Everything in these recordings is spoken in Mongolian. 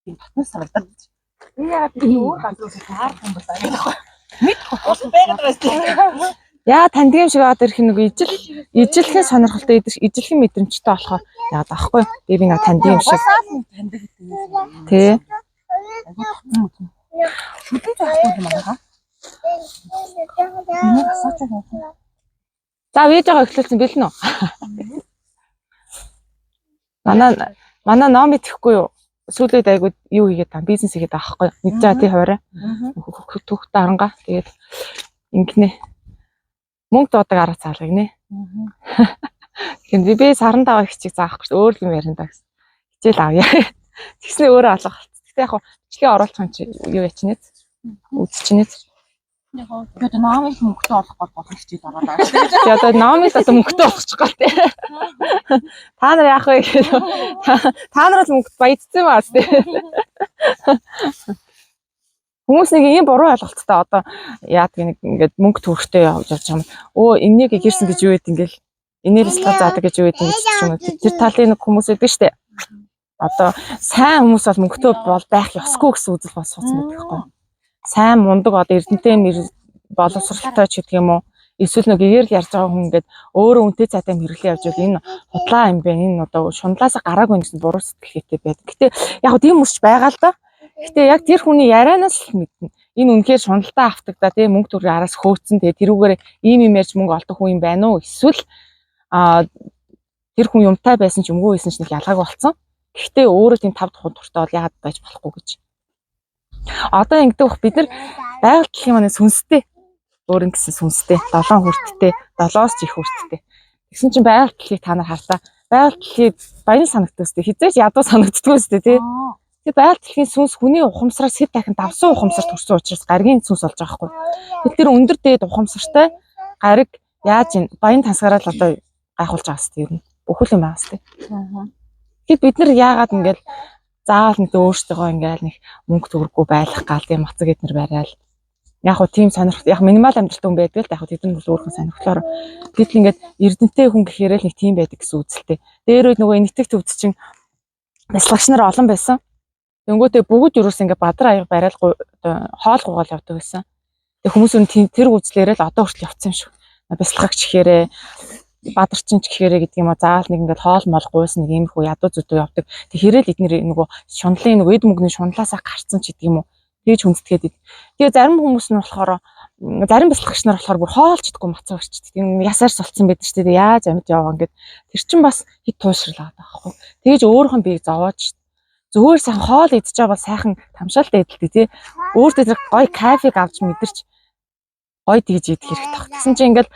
тийм татнаас санагдаад. Би яагаад тийм өөр газраас таарах юм бэ таа. Мэдхгүй бас байгаад байна. Яа таньдаг юм шиг аваад ирэх нэг ижилхэн сонирхолтой ижилхэн мэдрэмжтэй болохоор яагаад аахгүй. Би нэг таньдаг юм шиг. Таньдаг гэдэг юм. Тий. Шүтэн заахгүй юм аа. За вээж байгаа эхлүүлсэн бэлэн үү? Манай ном итгэхгүй юу? Сүүлээд айгуу юу хийгээд байгаа бизнес хийгээд байгаа байхгүй. Мэдээ тий хоорой. Түүхтэй харангаа. Тэгээд ингэнэ. Мөнгө дуудаг арга цаалгыг нэ. Тэгэхээр би саран даваа хичээг заахгүй шүү. Өөр юм ярина даа гэсэн. Хичээл авъя. Тэгснээ өөрөө алга болчихсон. Гэтэ яг бичлэгээ оруулах юм чи юу ячнээ? Үзчихнээ. Яг одоо намайг мөнгөтэй олох бол хичээл ороод байгаа. Тэгээ одоо намайг одоо мөнгөтэй олчих гал тий. Та нар яах вэ гэхээр та нар л мөнгөд баядсан маа тий. Хүмүүс нэг ийм буруу ойлголттой одоо яадаг нэг ингээд мөнгө төрхтэй явж байгаа юм. Өө энэнийг гэрсэн гэж юу гэдэг ингээл энээр бяцлал заадаг гэж юу гэдэг ингэж юм. Тэр талын нэг хүмүүс байдаг штэ. Одоо сайн хүмүүс бол мөнгөтэй бол байх ёсгүй гэсэн үзэл бол суудсан байдаг байхгүй. Сайн мундаг одоо эрдэнэтэй боловсралтай ч гэдэг юм уу. Эсвэл нэг гэгэр л ярьж байгаа хүн ингээд өөрөө үнтэй цаатай мэрэглээ явж бол энэ худлаа юм бэ. Энэ одоо шунлаасаа гараагүй гэсэн буруу сэтгэлгээтэй байдаг. Гэтэ яг тийм хүмүүс ч байгаа л да. Гэтэ яг тэр хүний ярианаас л мэднэ. Энэ үнэхээр шуналтай автагдаа тийм мөнгө төрийн араас хөөцсөн. Тэгээ тэрүүгээр ийм ярьж мөнгө олдог хүн юм байна уу? Эсвэл тэр хүн юмтай байсан ч юмгүй байсан ч нэг ялгааг болцсон. Гэхдээ өөрөө тийм тав тухайн туртай бол яагаад байж болохгүй гэж. Одоо ингэдэг бах бид нар байгаль дэлхийн маань сүнстэй. Өөр ингэсэн сүнстэй. 7 хүрттэй, 7-оос ч их хүрттэй. Тэгсэн чинь байгаль дэлхийг та нар харлаа. Байгаль дэлхийг баян санагддаг үстэй. Хизээч ядуу санагддаг үстэй тий. Тэгээ байгаль дэлхийн сүнс хүний ухамсараас хэд дахин давсан ухамсар төрсөн учраас гаргийн сүнс болж байгаа хгүй. Тэр өндөр дээд ухамсартай гариг яаж ин баян тансгараад одоо гайхуулж байгаа хэвээр юм. Бүхэл юм байгаа хэвээр. Тэгэхээр бид нар яагаад ингээл заавал нэг өөрсдөө ингээл нэг мөнгө төгрөггүй байх гал тийм мацаг эднэр барайл. Яг хөө тийм сонирхол яг минимал амьдралтай хүн байдаг л яг хөө тэдний өөрхөн сонирхлоор бид ингээд эрдэнэтэй хүн гэхээр л нэг тийм байдаг гэсэн үзэлтэй. Дээр үед нөгөө энэтхэг төвд чинь бяцлагч нар олон байсан. Тэнгүүтээ бүгд юурээс ингээд бадар аяга барайл хоол гугаал явдаг байсан. Тэг хүмүүс үн тэр үзлээрээ л одоо хүртэл явцсан юм шиг. Бяцлагч гэхээрээ бадарчин ч гэхээрээ гэдэг юм а заавал нэг ингээд хоол мол гуйс нэг иймэрхүү ядуу зүтүү явдаг. Тэг хэрэл эднэр нөгөө шунлын нөгөө эд мөнгөний шунлаасаа гарцсан ч гэдэг юм уу. Тэгж хүндэтгээд. Тэгээ зарим хүмүүс нь болохоор зарим бяцлагч нар болохоор бүр хоолч идэггүй мацаа өрчдөг. Тийм ясаарс болцсон байдаг шүү дээ. Яаж амьд яваа ингээд тэр чин бас хит туушрлаад байгаа байхгүй. Тэгэж өөрийнхөө биеийг зовоож зүгээр сайн хоол идэж байгаа бол сайхан тамшаалтай идэлтэй тий. Өөртөө тэр гоё кафег авч мэдэрч гоё тэгж идэх хэрэгтэй тах. Тэгсэн чинь ингээд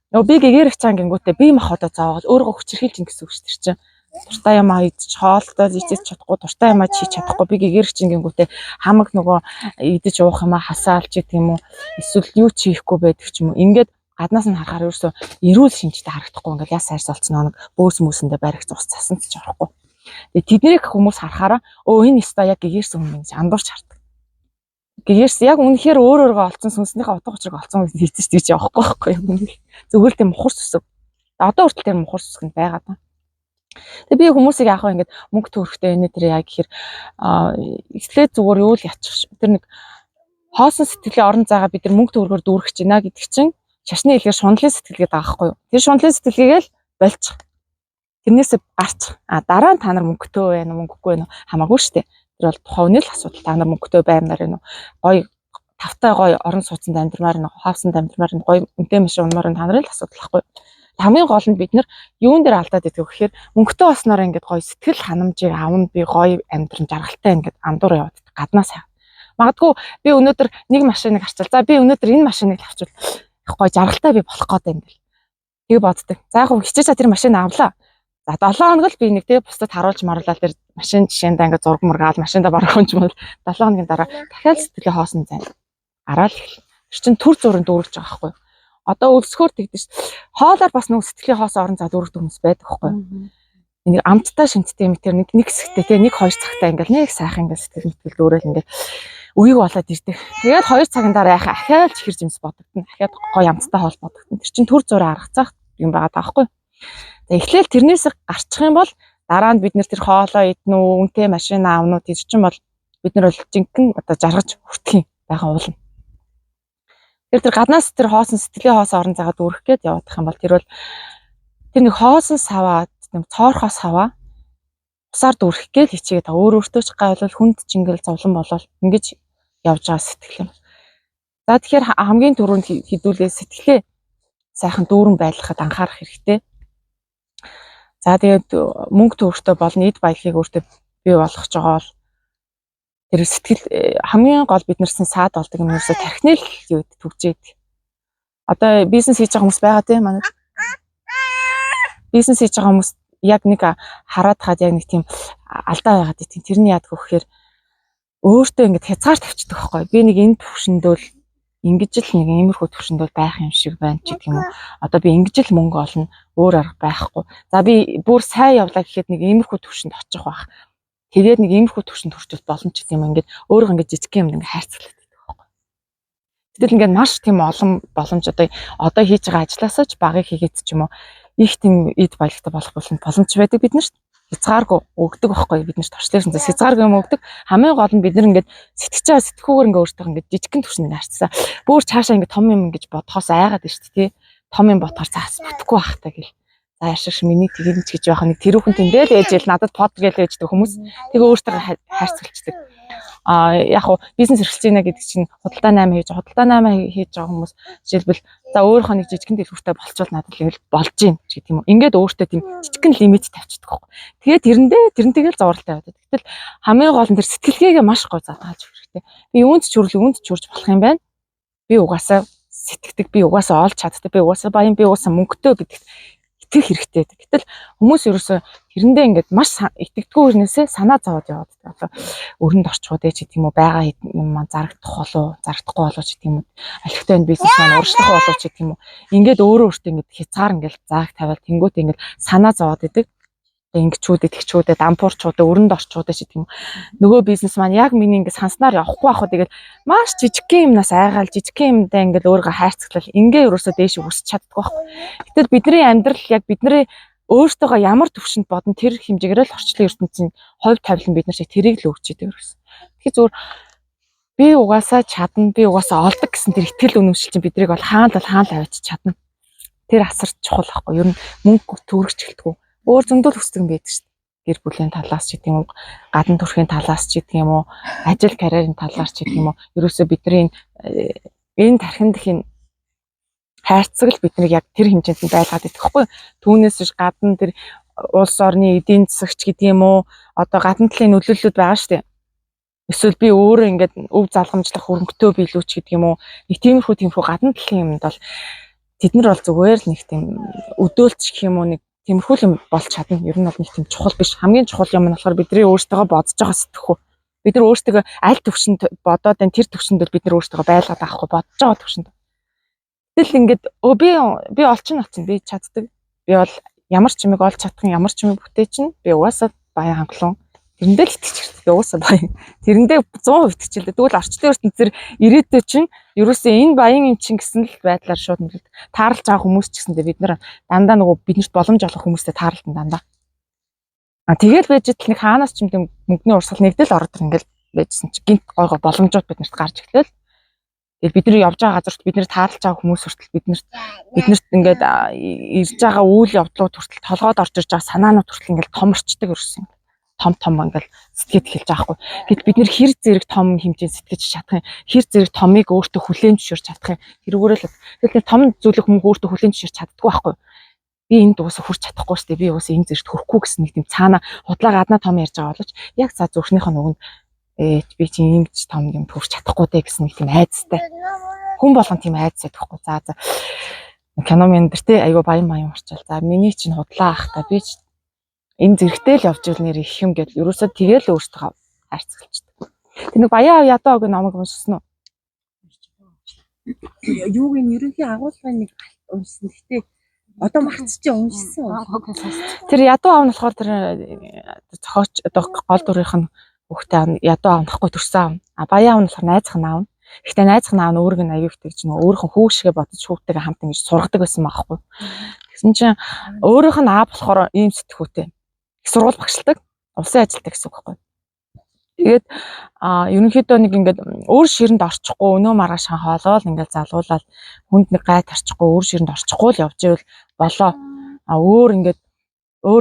нөгөө би гэгэрэх чанг гингүүтээ би мах одоо зоогоод өөрийгөө хүчрхийлж ин гэсэн үг шүү дээ. Дуртай юм аа идэж хоолтой идэж чадахгүй дуртай юм аа хийж чадахгүй би гэгэрэх чинь гингүүтээ хамаг нөгөө идэж уух юм аа хасаалч гэдэг юм уу эсвэл юу ч хийхгүй байдаг ч юм уу. Ингээд гаднаас нь харахаар ерөөсөө эрүүл шинжтэй харагдахгүй ингээд яс хайрс болцсон нэг бөөс мөсөндөө баригч ус цасан ч орохгүй. Тэгээ тэднийг хүмүүс харахаараа өө энэ өстой яг гэгэрсэн хүн гэж андуурч хардаг. Гэгэрс яг үнэхээр өөрөөрөө олцсон сүнснийхээ утга учирыг олцсон гэж хэлсэн ч тийж явахгүй байхгүй юу. Зүгээр тийм мухар сүсэг. Одоо хүртэл тийм мухар сүсэг нь байгаа даа. Тэгээ би хүмүүсийг яах вэ ингээд мөнгө төрөхтэй энэ тэр яг гэхээр эхлээд зүгээр юу л ячих. Тэр нэг хоосон сэтгэлийн орон зайгаа бид нар мөнгө төгрөгөөр дүүргэж байна гэдэг чинь шашны хэлгээр шунлын сэтгэлгээд байгаа байхгүй юу. Тэр шунлын сэтгэлгээгээл больчих. Тэрнээсээ гарч дараа нь та нар мөнгөтэй байна уу мөнгөгүй байна уу хамаагүй шүү дээ. Тэр бол тухайн л асуудал та нар мөнгөтэй баймаар байна уу гоё тавтай гоё орон сууцанд амьдрмаар байна уу хавсанд амьдрмаар байна гоё үнэтэй машин унмаар байна та нарын л асуудал байхгүй. Хамгийн гол нь бид нар юун дээр алдаад идэх вэ гэхээр мөнгөтэй болсноор ингээд гоё сэтгэл ханамжийг авна би гоё амьдран жаргалтай ингээд андуур яваад гаднаас магадгүй би өнөөдөр нэг машиныг харчвал за би өнөөдөр энэ машиныг авчвал гоё жаргалтай би болох гэдэг юм бэл. Тэгээ боддог. За яг хичээж тэр машин авлаа. За 7 хоног л би нэг тэгээ бусдад харуулж маруулаад тэр машин жишээндээ ингээд зураг мургаал машинда барах хүн ч юм бол 7 хоногийн дараа дахиад сэтгэлээ хоосон зай. Гараал эхэл. Тэр чин төр зурын дүүргэж байгаа байхгүй. Одоо өлсгөөр тэгдэж хоолоор бас нэг сэтгэлийн хоосон орон зай дүүргдэг хүмүүс байдаг байхгүй. Энийг амттай шинттэй юм тэр нэг хэсэгтэй те нэг 2 цагтаа ингээд нэг сайхан ингээд сэтгэл мэтгэл дүүрэл ингээд үеиг болоод ирдэг. Тэгээд 2 цагийн дараа яхаа ахиад чихэр жимс бодогдно. Ахиад гоё амттай хоол бодогдно. Тэр чин төр зураа аргацах юм байгаа таахгүй. Тэгэхээр тэрнээс гарчих юм бол дараа нь бид нэр тэр хоолоо иднэ үү, үнэтэй машин аавнууд тийч чинь бол бид нар бол жинхэнэ одоо жаргаж хүртэх юм байгаа уулна. Тэр гаднаас тэр хоосон сэтгэлийн хоос орон зайгаа дүүрэх гээд явах юм бол тэр бол тэр нэг хоосон саваа цоорхоос хаваа усаар дүүрэх гээд хичээгээд өөртөө ч гайвал хүнд жингэл зовлон болол ингэж явж байгаа сэтгэл юм. За тэгэхээр хамгийн түрүүнд хідүүлээ сэтгэлээ сайхан дүүрэн байлгахад анхаарах хэрэгтэй. За тэгээд мөнгө төгрөгтэй болон эд баялагийг өөртөө бий болгож байгаа бол тэр сэтгэл хамгийн гол биднэрсэн саад болдог юм ерөөсө тархинал юу гэдэг төгжээд. Одоо бизнес хийж байгаа хүмүүс байгаа тийм манай. Бизнес хийж байгаа хүмүүс яг нэг хараад хаад яг нэг тийм алдаа байгаад тийм тэрний яадаг вэ гэхээр өөртөө ингэж хязгаар тавьчихдаг байхгүй. Би нэг энэ төвшөндөл ингэж л нэг иймэрхүү төвшөндөл байх юм шиг байна ч гэх юм уу. Одоо би ингэж л мөнгө олно өөр арга байхгүй. За би бүр сайн явлаа гэхэд нэг иймэрхүү төвшөнд очих байх. Тэгээд нэг иймэрхүү төвшөнд хүрчүүл болно ч гэх юм ингээд өөрөө ингээд жижиг юм ингээд хайрцаглаад байдаг байхгүй. Гэтэл ингээд маш тийм олон боломж одоо хийж байгаа ажлаасаа ч багыг хийгээд ч юм уу их тийм эд баялагтай болох боломж байдаг биднэрт. Хязгааргүй өгдөг байхгүй биднэрт туршлын зас хязгааргүй юм өгдөг. Хамгийн гол нь бид нар ингээд сэтгүүгээр ингээд өөртөө ингээд жижигхэн төвшөнд харцсан. Бүр цаашаа ингээд том юм ингэж бодхоос айгаад байна шүү дээ. Том юм бодохоор цаас бүтэхгүй байх таа гэл. За яшигш миний тэгээд ч гэж яах нэг тэрүүхэн тэндэл ээжэл надад под гээл ээждэг хүмүүс тэгээ өөртөө хайрцагчдаг. Яг хуу бизнес эрхэлцэнэ гэдэг чинь худалдаа 8 хийж байгаа хүмүүс жишээлбэл за өөрийнхөө нэг жижигхэн дэлгүүртэй болцвол надад л болж гин ч гэдэг юм уу. Ингээд өөртөө тийм жижигхэн лимит тавьчихдаг байхгүй. Тэгээд тэрнтэйгээ л зурлалтай байдаг. Гэтэл хамгийн гол нь тэр сэтгэлгээгээ маш гой зааж хэрэгтэй. Би үүнд ч хүрж болох юм байна. Би угаасаа сэтгэдэг, би угаасаа олж чаддаг, би угаасаа баян, би угаасаа мөнгөтэй гэдэгт итгэх хэрэгтэй. Гэтэл хүмүүс ерөөсөө тэрэндээ ингээд маш итгэдэггүй хүнээсээ санаа зовоод яваад байгаа. Өрөнд орчууд ч гэдэг юм уу байгаа юм зарагдах болов зарагдахгүй болов ч гэдэг юм уу алхтай энэ бизнес маань урагшлах болов ч гэдэг юм уу ингээд өөртөө ингээд хязгаар ингээд зааг тавиал тэнгуут ингээд санаа зовоод идэг. Ингэчүүдэд тэгчүүдэд дампуурчуудад өрөнд орчуудад ч гэдэг юм. Нөгөө бизнес маань яг миний ингэ санснаар явахгүй байхад тэгээд маш жижигхэн юмнаас айгаал жижигхэн юмдаа ингэ өөрийгөө хайрцаглал ингээ ерөөсөө дээш үсч чаддаг байхгүй. Гэтэл бидний амьдрал яг бидний өөртөөгөө ямар төвшөнд бодон тэр хэмжээгээр л орчлон ертөнцийн хувь тавилан бид нар шиг тэрийг л өгч идэг ерөөс. Тэгэхээр зүгээр би угаасаа чадна, би угаасаа олдог гэсэн тэр итгэл үнэмшил чинь бидрийг бол хаана аваач чадна. Тэр асар чухал байхгүй. Ер нь мөнгө төгрөгч гэлтгүү. Өөр зөндөл хүсдэг юм байдаг шүү дээ. Гэр бүлийн талаас ч гэдэг юм уу, гадна төрхийн талаас ч гэдэг юм уу, ажил карьерийн талаас ч гэдэг юм уу. Ерөөсөө бидний энэ тархинд их хайрцаг л биднийг яг тэр хэмжээнд нь байлгаад идэх хэвгүй. Түүнээс биш гадна тэр улс орны эдийн засагч гэдэг юм уу, одоо гадна талын нөлөөллүүд байгаа шүү дээ. Эсвэл би өөрөө ингээд өв залгамжлах хөрөнгөтэй биелүүч гэдэг юм уу. Нэг тиймэрхүү гадна талын юмд бол тэд нар бол зүгээр л нэг тийм өдөөлч гэх юм уу нэг тиймэрхүү юм болж чадна. Ер нь бол нэг тийм чухал биш. Хамгийн чухал юм нь болохоор бидний өөрсдөө бодож байгаа сэтгэхүй. Бид нар өөрсдөө аль төвшөнд бодоод энэ тэр төвшөнд бид нар өөрсдөө байлгаад авахгүй бодож байгаа төвшөнд. Тэгэл ингээд би олчин би чаддаг. Би бол ямар ч юмыг олж чадах, ямар ч юмыг бүтээчин. Би угаасаа баян хангалуун. Тэрэндээ л итгэж хэрэгтэй. Угаасаа баян. Тэрэндээ 100% итгэжлээ. Тэгвэл орчдын ертөнцийн ирээдүйд чинь ерөөсөө энэ баян юм чинь гэсэн л байдлаар шууд нэг таарлж байгаа хүмүүс ч гэсэндээ бид нар дандаа нөгөө биднэрт боломж олох хүмүүстэй таарлтан дандаа. Тэгэл байж тэл нэг хаанаас ч юм тийм мөнгөний урсгал нэгдэл ороод ингээл байжсэн чи гинт гойгоо боломжууд биднэрт гарч эхлэв. Тэгэл бид нар явж байгаа газарт бид нар таарлж байгаа хүмүүс хүртэл биднэрт ингээд ирж байгаа үйл явдлууд хүртэл толгойд орж ирж байгаа санаанууд хүртэл ингээд том орчдөг ерөөсөн. Том ингээл сэтгэж эхэлж байгаа хгүй. Гэт бид нэр хэр зэрэг том хэмжээнд сэтгэж чадах юм. Хэр зэрэг томыг өөртөө хүлээн зөвшөөрч чадах юм. Тэрүүгээр л тэгэл том зүйлийг хүмүүс өөртөө хүлээн зөвшөөрч чаддаггүй байхгүй. Би энд уусаа хүрч чадахгүй шүү дээ. Би уусаа энэ зэрэгт хүрэхгүй гэсэн нэг тийм цаана худлаа гаднаа том ярьж байгаа боловч яг за зүрхнийхээ нүгэнд би чинь ингэж том юм хүрч чадахгүй дээ гэсэн нэг тийм айцтай. Хүн болгон тийм айцтай гэхгүй. За кино мен дээр те айгу баян орчаал. За миний чинь худлаа ах та би энэ зэрэгтэй л явж ил нэр их юм гэдэл ерөөсөө тэгэл өөртөө хайрцагчдаг. Тэр нэг баян ядаа ог номыг уншсан уу? Юуг нь ерөнхий агуулгын нэг уншсан. Гэтэ одоо марцчих уншсан. Тэр ядуу аав нь болохоор тэр зохиоч одоо гол дүрийнх нь хүүхдээ ядуу аавнахгүй төрсөн аав. Баян аав нь болохоор найзах нь аав. Гэхдээ найзах нь аав нь өөрийг нь аюу ихтэй чинь өөрийнхөө хүүшгээ бодож хүүхдтэйгээ хамт ингэж сургадаг байсан байхгүй. Тэгсэн чинь өөрийнх нь аав болохоор ийм сэтгүүтэй. Их сургууль багшилдаг, улсын ажилтдаг гэсэн үг байхгүй. Тэгээд ерөнхийдөө нэг ингээд өөр ширэнд орчихгүй өнөө маргааш хоолоол ингээд залуулаад хүнд нэг гай тарчихгүй өөр ширэнд орчихгүй л явж ивэл болоо. Өөр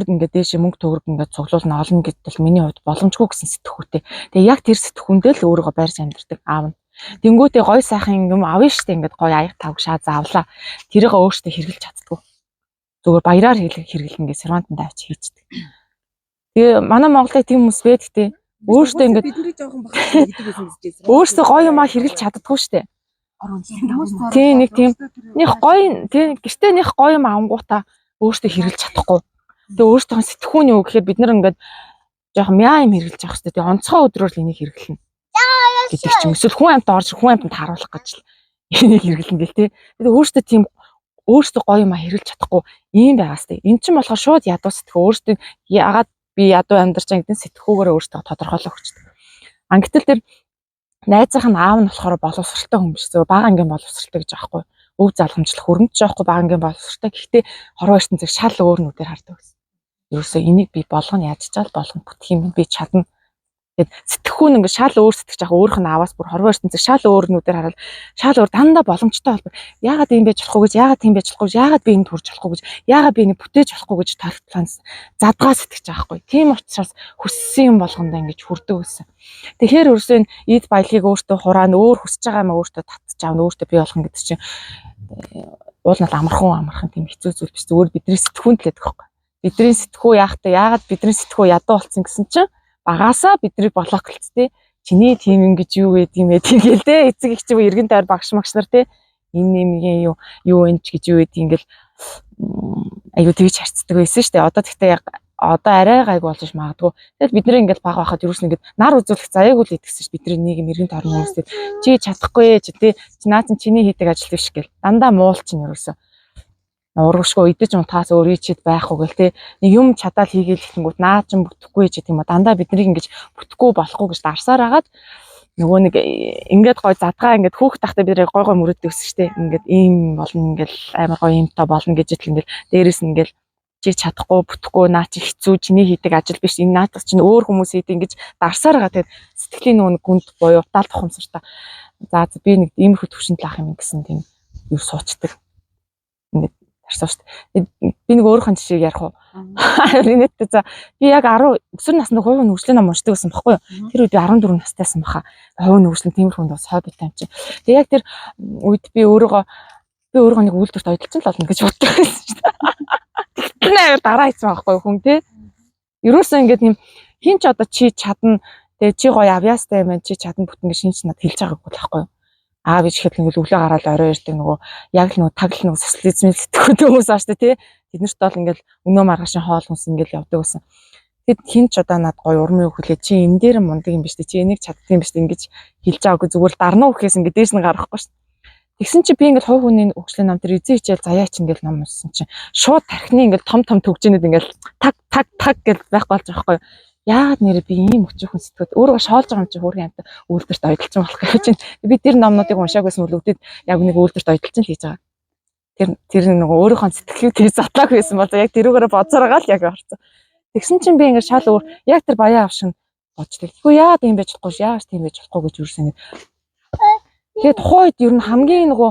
ингээд дээш мөнгө төгрөг ингээд цуглуулна олно гэдэл миний хувьд боломжгүй гэсэн сэтгхүүтэй. Тэгээ яг тэр сэтгхүүндээ л өөрийгөө барьж амьдэрдэг аав нь. Тэнгүүтээ гой сайхан юм авна штэ ингээд гой аяг тавгшаа заавлаа. Тэрийг өөртөө хэрэглэж чаддгүй. Зүгээр баяраар хэрэглэн ингээд сервантанд авч хийчихдэг. Тэгээ манай Монголыг тийм хүмүүс байдгтээ. Өөртөө ингээд бидний жоохон бахархдаг гэдэг байсан гэж. Өөртөө гоё юмаа хэрэглэж чаддгүй штэ. Тийм нэг тийм нэг гоё тийм гэртээ нэг гоё юм авангуудаа өөртөө хэрэглэж чадахгүй. Тэгээ өөртөө сэтгхүүн юу гэхээр бид нар ингээд жоохон мяа юм хэрэглэж авах хэрэгтэй. Тэгээ онцгой өдрөөр л энийг хэрэглэнэ. Гэдэг ч юм. Эсвэл хүн амьтад орж хүн амьтанд харуулах гэж л энийг хэрэглэн гэл тээ. Тэгээ өөртөө тийм өөртөө гоё юмаа хэрэглэж чадахгүй юм байгаас тээ. Эн чинь болохоор шууд ядуу сэтгхүү өөртөө яагаад би ядуу амьдарч байгаа гэдэг сэтгхүүгээрээ өөртөө тодорхойлох өгчдөг. Гэтэл тэр найзынх нь аав нь болохоор боловсралтай хүн биш. Зөв бага ангийн боловсралтай гэж аахгүй. Өв залгамжлах хөрөнгөж жоохгүй бага ангийн боловсралтай. Гэхдээ хорвоо ертөнцийг шал өөр нүдээр хардаг гэсэн. Ерөөсөө энийг би болгоно яаж чаал болгоно бүтэх юм би чадна. Тэгэд сэтгхүүн ингээд шал өөр сэтгэж байгаа өөрх нь аваас бүр хорвоо ертөнцийг шал өөр нүдээр хараад шал өөр дандаа боломжтой холбоо. Яагаад ийм байж болохгүй гэж яагаад тийм байж болохгүй гэж яагаад би энд хүрч болохгүй гэж яагаад би энийг бүтээж болохгүй гэж тархлаанс задгаа сэтгэж байгаа хгүй. Тийм учраас хүссэн юм болгондоо ингэж хүрдэг гэсэн. Тэгэхээр ерөөсөө эд баялагийг өөртөө хураана өөр хүсэж байгаа юм өөртөө татчих аавна өөртөө бий болгох гэдэг чинь уул нь амархан тийм хэцүү зүйл биш. Зүгээр бидний сэтгхүүнд л байдаг байхгүй. Бидний сэтгхүү яахтай яагаад бидний сэтгхүү ядуу болсон гэсэн чинь багаасаа бидний блоклц тий. Чиний тийм ингэж юу гэдэг юм бэ тийгээл тий. Эцэг их чиг эргэн тойр багш магш нар тий. Энэ нэмгийн юу энэ ч гэж юу гэдэг ингээл аюу тэгж харцдаг байсан шүү дээ. Одоо тэгтээ яг одоо арай гайг болж магадгүй. Тэгэл бид нэр ингээл бага байхад юусэн ингээд нар үзүүлэх заяаг үл идэгсэн ш бидний нийгэм эргэн тойрны хүмүүстэй чи чадахгүй ч тий. Наа чиний хийдэг ажил биш гэл. Дандаа муул чинь юусэн. Урагшгүй идэж унтахаас өөр ичэд байх уу гэл те нэг юм чадаал хийгээл гэхэнгүүт наа чин бүтэхгүй ч гэх юм уу дандаа биднийг ингэж бүтэхгүй болохгүй гэж дарсаар агаад нөгөө нэг ингээд гой задгаа ингээд хөөх тахтай бид гой мөрөддөг гэсэн штэ ингээд ийм болно ингээд амар гой юмтай болно гэж итл ингээд дээрэс нь ингээд чи чадахгүй бүтэхгүй наа чи хэцүү чиний хийдэг ажил биш энэ наатас чинь өөр хүмүүс хийдэг ингэж дарсаар агаад тэгээд сэтгэлийн нөгөө гүнд буюу утаал тухамсартай за би нэг иймэрхүү төвшөнд лах юм гэсэн тийм юу суучдаг ингээд шүү дээ. Би нэг өөрийнхөө жишээг ярих уу. Инээдтэй за би яг 10 өсвөр насны хувийн хөгжлийн ном уншдаг байсан байхгүй юу. Тэр үед би 14 настайсан баха. Хувийн хөгжлийн тиймэрхүү бас хобби таим чи. Тэгээ яг тэр үед би өөрийгөө нэг үйлдвэрт ойдолцсон л болно гэж боддог байсан шүү дээ. Тэгтэн аяар дараа хийсэн байхгүй юу хүн тий. Ерөөсөө ингээд юм хин ч одоо чи чадна. Тэгээ чи гоё авьяастай юм чи чадна бүтэн гэж шинж над хэлж байгаагүй л байхгүй юу. Аав ич гэхэл нэг өглөө гараад орой ирдэг нөгөө яг л нөгөө тагл нөгөө социализм сэтгэхүйтэй хүмүүс ааш тий. Тэднэрт бол ингээл өнөө маргашин хоол хүнс ингээл явдаг гэсэн. Тэгэд хин ч одоо над гоё урмын өгүүлээ чи энэ дээр мундаг юм биш тий. Чи энийг чаддаг юм биш тий ингэж хэлж байгаагүй зүгээр л дарна үхээс ингээд дээш нь гарахгүй шүү. Тэгсэн чи би ингээл хувь хүний хөгжлийн ном тэр эзэн хичээл заяач ингээл ном уншсан чинь шууд тархины ингээл том төгжөнөд ингээл таг гэж байхгүй болж байгаа байхгүй. Яагаад нэрээ би ийм өчүүхэн сэтгэд өөрөө шоолж байгаа юм чи хөөрхөн амт үйлдвэрт ойдолцсон болох гэж чинь би тэр номнуудыг уншаагүйсэн бол өвдөд яг нэг үйлдвэрт ойдолцсон л хийж байгаа. Тэр нөгөө өөрийнхөө сэтгэлийг тэр задлааг байсан бол яг тэрүүгээрээ бодсороо л яг орцсон. Тэгсэн чинь би ингээд шал өөр яг тэр баяа авшин бодчихлээ. Тэгвэл яагаад ийм байж болохгүй яагаад тийм байж болохгүй гэж юусэн. Тэгээд тухайд ер нь хамгийн нөгөө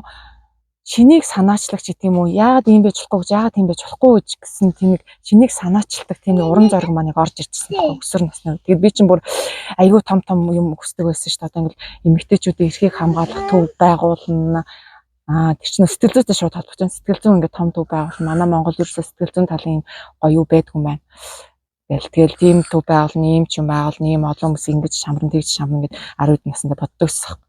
шинийг санаачлагч гэдэг юм уу яагаад ийм байж болохгүй гэж яагаад тийм байж болохгүй гэсэн тийм нэг шинийг санаачилдаг тийм уран зориг маныг орж ирчихсэн өсвөр насны үед. Тэгээд би чинь бүр айгүй том юм хүсдэг байсан шүү дээ. Одоо ингээл эмэгтэйчүүдийн эрхийг хамгаалах төв байгуулна. Тэр чинь сэтгэл зүйтэй шууд холбогдсон. Сэтгэл зүйн ингээд том төв байгуулна. Манай Монгол ерөөсөө сэтгэл зүйн талын гоё юу байдгүй юм байна. Тэгэл тийм төв байгуулна, ийм ч юм байгуулна, ийм олон хүмүүс ингэж шамран тэгж шамран гэд 10 наснда боддог байсан.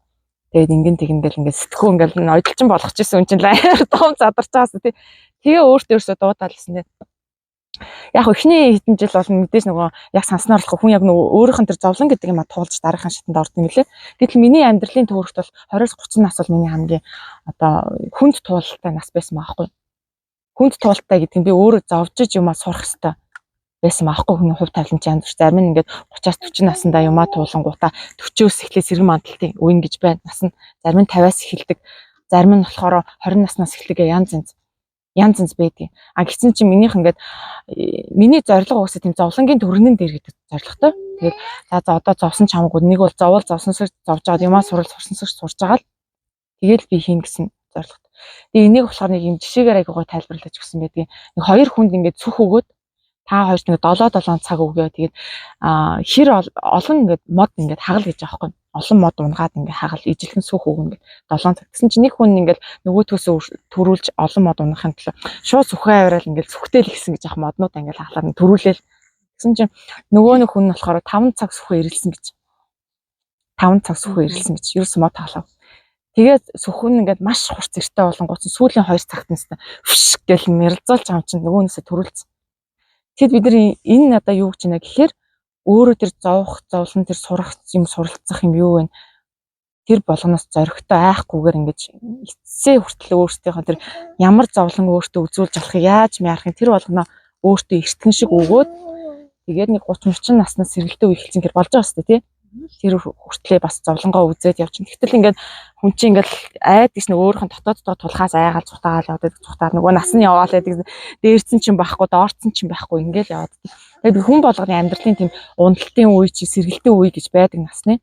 Тэгээд тэгэнгэл ингээд сэтгхүү ингээд ойдолчин болгоч ирсэн юм чинь лайр том задарч байгаас тий. Тэгээ өөртөө дуудалсан тий. Яг эхний хэдэн жил бол мэдээж нөгөө яг санснаар болох хүн яг нөгөө өөрийнх нь тэр зовлон гэдэг юм туулж дараахан шатанд ордог юм лээ. Гэтэл миний амьдралын төвөрт бол 20-30 нас бол миний хамгийн одоо хүнд туулалтай нас байсан байхгүй. Хүнд туулалтай гэдэг нь би өөрөө зовжиж юмаа сурах хэрэгтэй байсан маахгүй хүний хувь тавилан чанд зарим нь ингээд 30-аас 40 наснда юмаа туулангуудаа 40-оос эхлээ сэргэн мандалтын үеин гэж байна. Нас нь зарим нь 50-аас эхэлдэг. Зарим нь болохоор 20 наснаас эхлэгээ янз янз байдаг. Гисэн чинь минийх ингээд миний зорилго уусаа тийм зовлонгийн төрөнөн дээр гэдэг зорилготой. Тэгээд за одоо зовсон ч хамаагүй нэг бол зовол зовсонсож зовж байгаа юмаа сурсансаж сурж байгаа л тэгээд би хийн гэсэн зорилгот. Тэгээ энийг болохоор нэг юм жишээгээр айгуу тайлбарлаж өгсөн байдгийн. Нэг хоёр хүнд ингээд цүх өгөөд та хоёрт нэг 7 цаг өгөө. Тэгээд хэр олон ингээд мод ингээд хагал гэж аахгүй. Олон мод унгаад ингээд хагал ижилхэн сүх өгнө ингээд 7 цаг. Гэсэн чинь нэг хүн ингээд нөгөөтөөсөө төрүүлж олон мод унахын тулд шууд сүхээ аваад ингээд сүхтэл ихсэн гэж ах моднууд ингээд хаглаад төрүүлээл. Гэсэн чинь нөгөө нэг хүн нь болохоор 5 цаг сүхээ ирэлсэн гэж. 5 цаг сүхээ ирэлсэн гэж. Ерөөс мод хаглав. Тэгээд сүхэн ингээд маш хурц эртээ болонгоц сүүлийн 2 цагт нэстэ фш гэл мэрэлзүүлж байгаа юм чинь нөгөөнөөсөө төрүүлсэн. Тэгэд бид нар энэ надаа юу гэж байна гэхээр өөрөө тэр зовох, зовлон тэр сурах юм суралцах юм юу вэ? Тэр болгоноос зоригтой айхгүйгээр ингэж эцсээ хүртэл өөртөөхөө тэр ямар зовлон өөртөө үзүүлж авахыг яаж яарахын тэр болгоноо өөртөө эртгэн шиг өгөөд тэгээд нэг 30 наснаас сэргэлтээ үеэлсэн гэр болж байгаа шүү дээ тий. Тэр хүртлээ бас зовлонгоо үзээд явчихна. Гэтэл ингээд хүн чинь ингээд айд гэж нэг өөрийнх нь дотооддоо тулхаас айгаал цухтагаал яваад цухтаар нөгөө нас нь яваал гэдэг дээрцэн чинь байхгүй доорцсон чинь байхгүй ингээд яваад. Тэгээд хүн болгоны амьдралын тийм уналтын үе чи сэргэлтийн үе гэж байдаг насны.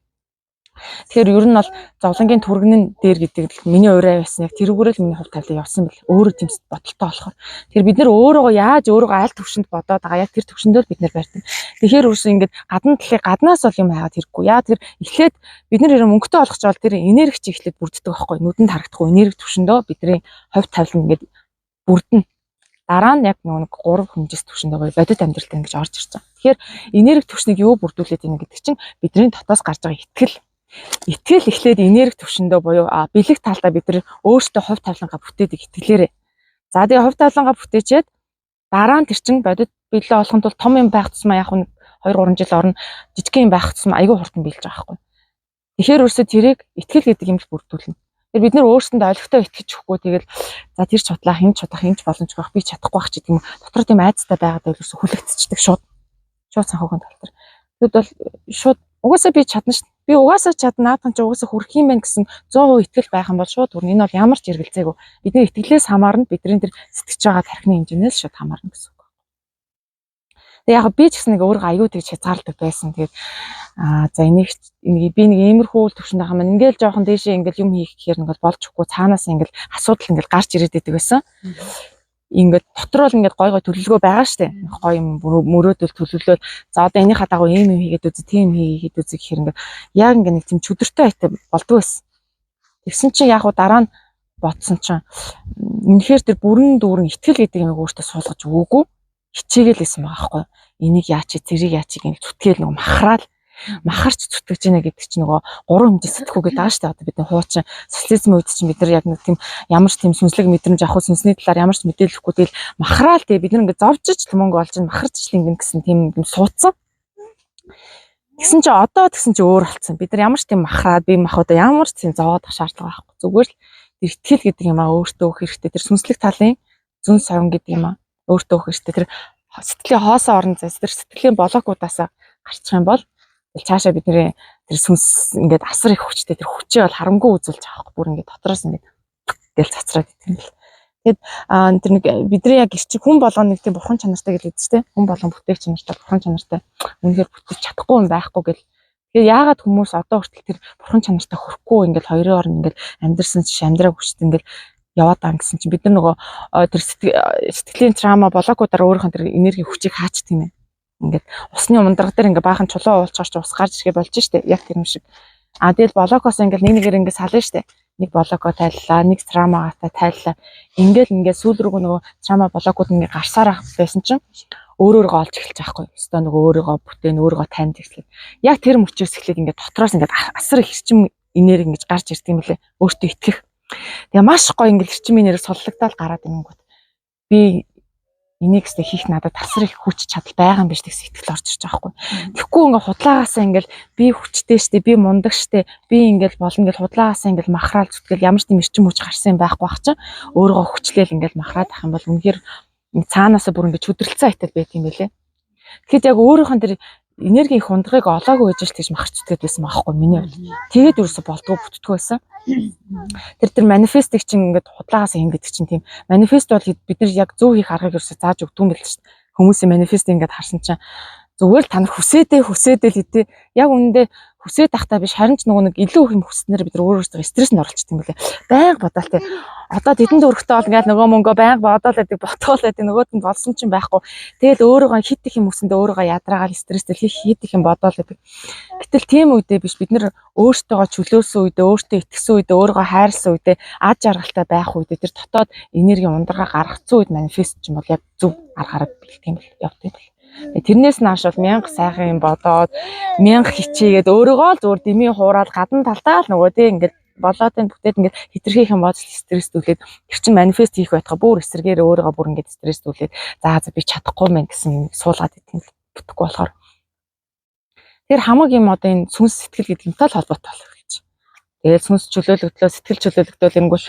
Тэгэхээр ер нь бол зовлонгийн түргэн дээр гэдэг л миний ураа байсан яг тэрүүгээр л миний хувь тавилан явсан бэл өөрөө тийм бодолтой болохоор. Тэр бид нэр өөрөөгөө яаж өөрөөгөө аль төвшөнд бодоод байгаа яг тэр төвшөндөө л бид нэр барьдаг. Тэгэхээр үрсэн ингээд гадна талыг гаднаас бол юм хайгаад хэрэггүй. Яа тэр эхлээд бид нэр мөнгөтэй олгож бол тэр энерги чи эхлээд бүрддэг байхгүй. Нүдэнд харагдахгүй энерги төвшөндөө бидний хувь тавилан ингээд бүрдэнэ. Дараа нь яг нэг 3 хэмжээс төвшөндөө бодит амьдралтай ингэж орж ирж байгаа. Тэгэхээр энерги төвшнийг юу бүрдүүлээд ийн гэдэг чинь бидний дотоос гарч байгаа итгэл. Итгэл эхлээд энерги төвшөндөө буюу бэлэг талдаа бид нар өөрсдөө хувь тавилангаа бүтээдэг итгэлээрээ. За тэгээ хувь тавилангаа бүтээчээд дараа нь тэр чин бодит биелээ олохын тулд том юм байх тусмаа яг 2-3 жил орно жижиг юм байх тусмаа айгүй хурдан биелж байгаа байхгүй. Тэгэхээр өөрсдөө тэрийг итгэл гэдэг юм л бүрдүүлнэ. Тэр бид нар өөрсөндөө олигтой итгэж өгөхгүй тэгэл за тэр ч бодлоо хин ч удах хин ч боломжгүй байх би чадахгүй байх ч гэдэг юм. Дотор тийм айцтай байгаад өөрсдөө хүлэгдчихдэг шууд санхүүгийн тал дээр. Тэгэд бол шууд угаасаа би чадна шүү. Би угаасаа чадна наадхан ч угаасаа хүрх юм байна гэсэн 100% итгэл байх юм бол шууд хүрнэ. Энэ бол ямар ч эргэлзээгүй. Бидний итгэлээс хамаарна бидний тэр сэтгэж байгаа тархины хэмжээнээс шууд хамаарна гэсэн үг. Тэгээ яг би ч гэсэн нэг өөрөө аюу тэгж хязгаарладаг байсан. Тэгээд за энийг би нэг иймэрхүү төвшөнд байгаа маань ингээл жоохон дээшээ ингээл юм хийх гэхээр нэг болж өгөхгүй цаанаас ингээл асуудал ингээл гарч ирээд идэг байсан. Ингээд дотор бол ингээд гой төлөвлөгөө байгаа штэ. Гой юм мөрөөдөл төлөвлөл. За одоо энийхээ дагуу ийм юм хийгээд үзье, тийм хийгээд үзье гэхээр ингээд яг ингээд нэг тийм чөдөртэй айтай болдгоо байсан. Тэгсэн чинь яг дараа нь бодсон чинь үнэхээр тэр бүрэн дүүрэн итгэл гэдэг юмыг өөртөө суулгаж өгөөгүй хичээгээл байсан байгаа байхгүй. Энийг яач, тэрийг яач гэж зүтгэл нэг махарч зүтгэж гинэ гэдэг чинь нөгөө 3 хэмжээ сэтгэхүүгээд байгаа шүү дээ. Одоо бидний хуучин социализмын үед чинь бид нар яг нэг тийм ямар ч тийм сүнслэг мэдрэмж авах сүнсний талаар ямар ч мэдээлэлгүй тэгэл махраал тэгээ бид нар ингээд зовжиж мөнгө олж махарч л ингэн гэсэн тийм юм суудсан. Тэгсэн чи одоо тэгсэн чи өөр болцсон. Бид нар ямар ч тийм махраад би махуудаа ямар ч тийм зовоод ах шаардлага байхгүй. Зүгээр л тэр итгэл гэдэг юм аа өөртөө өгөх хэрэгтэй. Тэр сүнслэг талын зүн совин гэдэг юм аа өөртөө өгөх хэрэгтэй. Тэр сэтгэлийн хоосоо орон зайс тэр сэтгэлийн блокуудаас гарчих юм бол цаашаа бидний тэр сүнс ингээд асар их хүчтэй тэр хүчээ бол харамгүй үзүүлж байгаа байхгүй бүр ингээд дотроос ингээд гэл цацраад идэв юм л. Тэгэд тэр нэг бидний яг ирчих хүн болгоно нэг тийм бурхан чанартай гэж хэлдэг тийм хүн болгон бүтээх чанартай бурхан чанартай үнэхээр бүтэж чадахгүй юм байхгүй гэл. Тэгэхээр яагаад хүмүүс одоо хүртэл тэр бурхан чанартай хүрэхгүй ингээд хоёрын орн ингээд амьдрсан чи амьдраа хүчтэй ингээд яваад байгаа гэсэн чинь бид нар нөгөө тэр сэтгэлийн трама блокуудаар өөрийнх нь тэр энерги хүчийг хаач тийм ээ. Ингээд усны ундраг дээр ингээд баахан чулуу уулчгаар ч ус гарч ирэх болж штэ яг тэр юм шиг. Тэгэл блокоос ингээд нэгээр ингээд сална штэ. Нэг блоко тайллаа, нэг трамагатай тайллаа. Ингээд сүүл рүүг нөгөө трама блокууд ингээд гарсаар байсан чинь өөрөөрөө олж эхэлж байгаа хгүй. Өстой нөгөө өөрийгөө бүтээн, өөрийгөө танд эхлэх. Яг тэр мөчөөс эхлээд ингээд дотроос ингээд асар их хэрчим энерги ингээд гарч ирд юм лээ. Өөртөө итгэх. Тэгээ маш гоё ингээд хэрчим энерги суллагдаал гараад ирэнгүүт. Би энийг ч хийх надад асар их хүч чадал байгаа юм биш гэсэн итгэл орж ирж байгаа хгүй. Тэгэхгүй ингээ худлаагаасаа ингээл би хүчтэй штэ, би мундаг штэ, би ингээл болно гэл худлаагаасаа ингээл махраал зүтгэл ямар ч тийм эрчим хүч гарсан юм байхгүй бах чинь өөрийгөө хүчлээл ингээл махраад ах юм бол үнэхээр цаанаасаа бүр ингээ чөдөрлцэн айтал байт юм байлээ. Тэгэхэд яг өөрийнх нь тэр энерги их ундагыг олоогүй байж л тэгж махарч зүтгээд байсан байхгүй миний хувьд. Тэгээд юусо болдгоо бүтдгүү байсан. Тэр манифестыг чинь ингээд худлаагаас ингэдэг чинь тийм манифест бол бид нар яг зөв хийх аргыг юусо зааж өгдөг юм байл шүү дээ. Хүмүүсийн манифест ингээд харсан чинь Зүгээр л та нар хүсээдээ л хэдий яг үнэндээ хүсээд тахтаа биш харин ч нөгөө нэг илүү их юм хүснээр бид нар өөрөөсөө стресс нь оролцдог юм лээ. Байнга бодоол те. Одоо тэдэнд өрхтөө бол ингээд нөгөө мөнгө байнга бодоол байдаг нөгөөд нь болсон ч юм байхгүй. Тэгэл өөрөөгөө хит их юм хүсэндээ өөрөөгөө ядраагаал стресстэй хит их юм бодоол байдаг. Гэтэл тийм үедээ биш бид нар өөртөөгөө чөлөөсөн үедээ өөртөө итгэсэн үедээ өөрийгөө хайрлсан үедээ ад жаргалтай байх үедээ тэр дотоод энерги ундраа гаргацсан үед манифест ч юм бол яг зөв аргаараа бэлтгэх юм бол явдаг юм. Тэрнээс нааш бол мянга сайхан юм бодоод мянга хичээгээд өөрийгөө л зүгээр дэмий хуураад гадна талтаа л нөгөө тийм ингээд болоод энэ бүтээд ингээд хитрхийх юм бодол стресстүүлээд тэр чин манифест хийх байтугай бүр эсрэгээр өөрийгөө бүр ингээд стресстүүлээд за би чадахгүй мэн гэсэн юм суулгаад идэв бүтэхгүй болохоор тэр хамаг юм одоо энэ сүнс сэтгэл гэдэг юмтай л холбоотой болж. Тэгээд сүнс чөлөөлөгдлөө сэтгэл чөлөөлөгдөл ирэнгүүт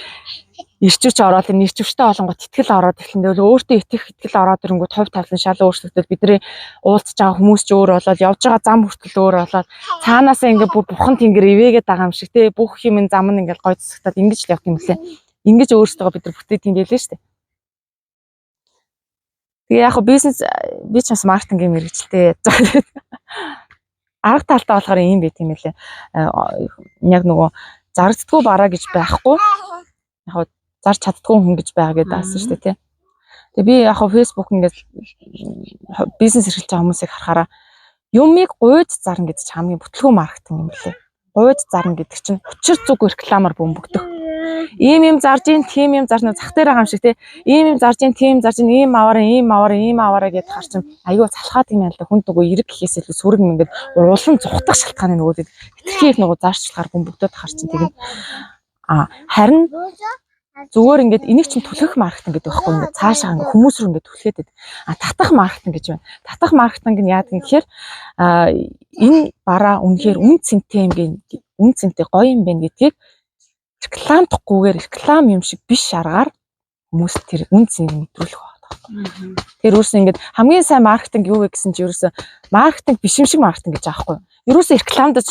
ирчвч ороод нэрчвчтэй олонгот итгэл ороод эхлэндээ өөртөө итгэл ороод ирэнгүүт хувь тавлан шал өөрчлөгдөд бидний уулзж байгаа хүмүүс ч өөр болоод явж байгаа зам хүртэл өөр болоод цаанаасаа ингээ бүр бухан тэнгэр ивэгээд байгаа юм шиг те бүх юм зам нь ингээ гой цэцгтаад ингэж л явах юм лээ. Ингэж өөрсдөө бид нар бүтээд юм байлээ шүү дээ. Тэгээ яг бизнес би ч бас маркетингийн мэргэжилтэй арга талтай болохоор юм байт юм лээ. Яг нөгөө зарагддгүй бараа гэж байхгүй. Яг зарч чаддгүй хүн гэж байгаа гэдэг аасан шүү дээ тий. Тэгээ би яг Facebook ингээд бизнес эрхэлж байгаа хүмүүсийг харахаараа юмыг гуйж зарна гэдэг чинь хамгийн бүтлгүй маркетинг юм лээ. Гуйж зарна гэдэг чинь учир зүг рекламаар бөмбөгдөх. Ийм зарж ийн, тийм юм зарна зах дээр байгаа юм шиг тий. Ийм зарж ийн, тийм зарж ийн, ийм аваараа гэдээ хар чинь аюу залхаад юм яа л хүн дөгөө эрэг гэхээс илүү сүрэг ингээд улан зүхтах шалтгааны нөгөө хитрхи их нөгөө зарчлахаар бөмбөгдөд хар чинь тийм. Харин зүгээр ингээд энийг чинь түлхэх маркетинг гэдэг байхгүй ингээд цаашаа ингээд хүмүүс рүү ингээд түлхээд байдаг. Татах маркетинг гэж байна. Татах маркетинг нь яадаг юм гэхээр энэ бараа үнэхээр үн цэнтэй гоё юм байна гэдгийг рекламдахгүйгээр реклам юм шиг биш аргаар хүмүүст тэр үн цэнийг мэдрүүлэх байна. Тэр өөрөөс ингээд хамгийн сайн маркетинг юу вэ гэсэн чинь ерөөсө маркетинг биш юм шиг маркетинг гэж аахгүй. Ерөөсө рекламдаж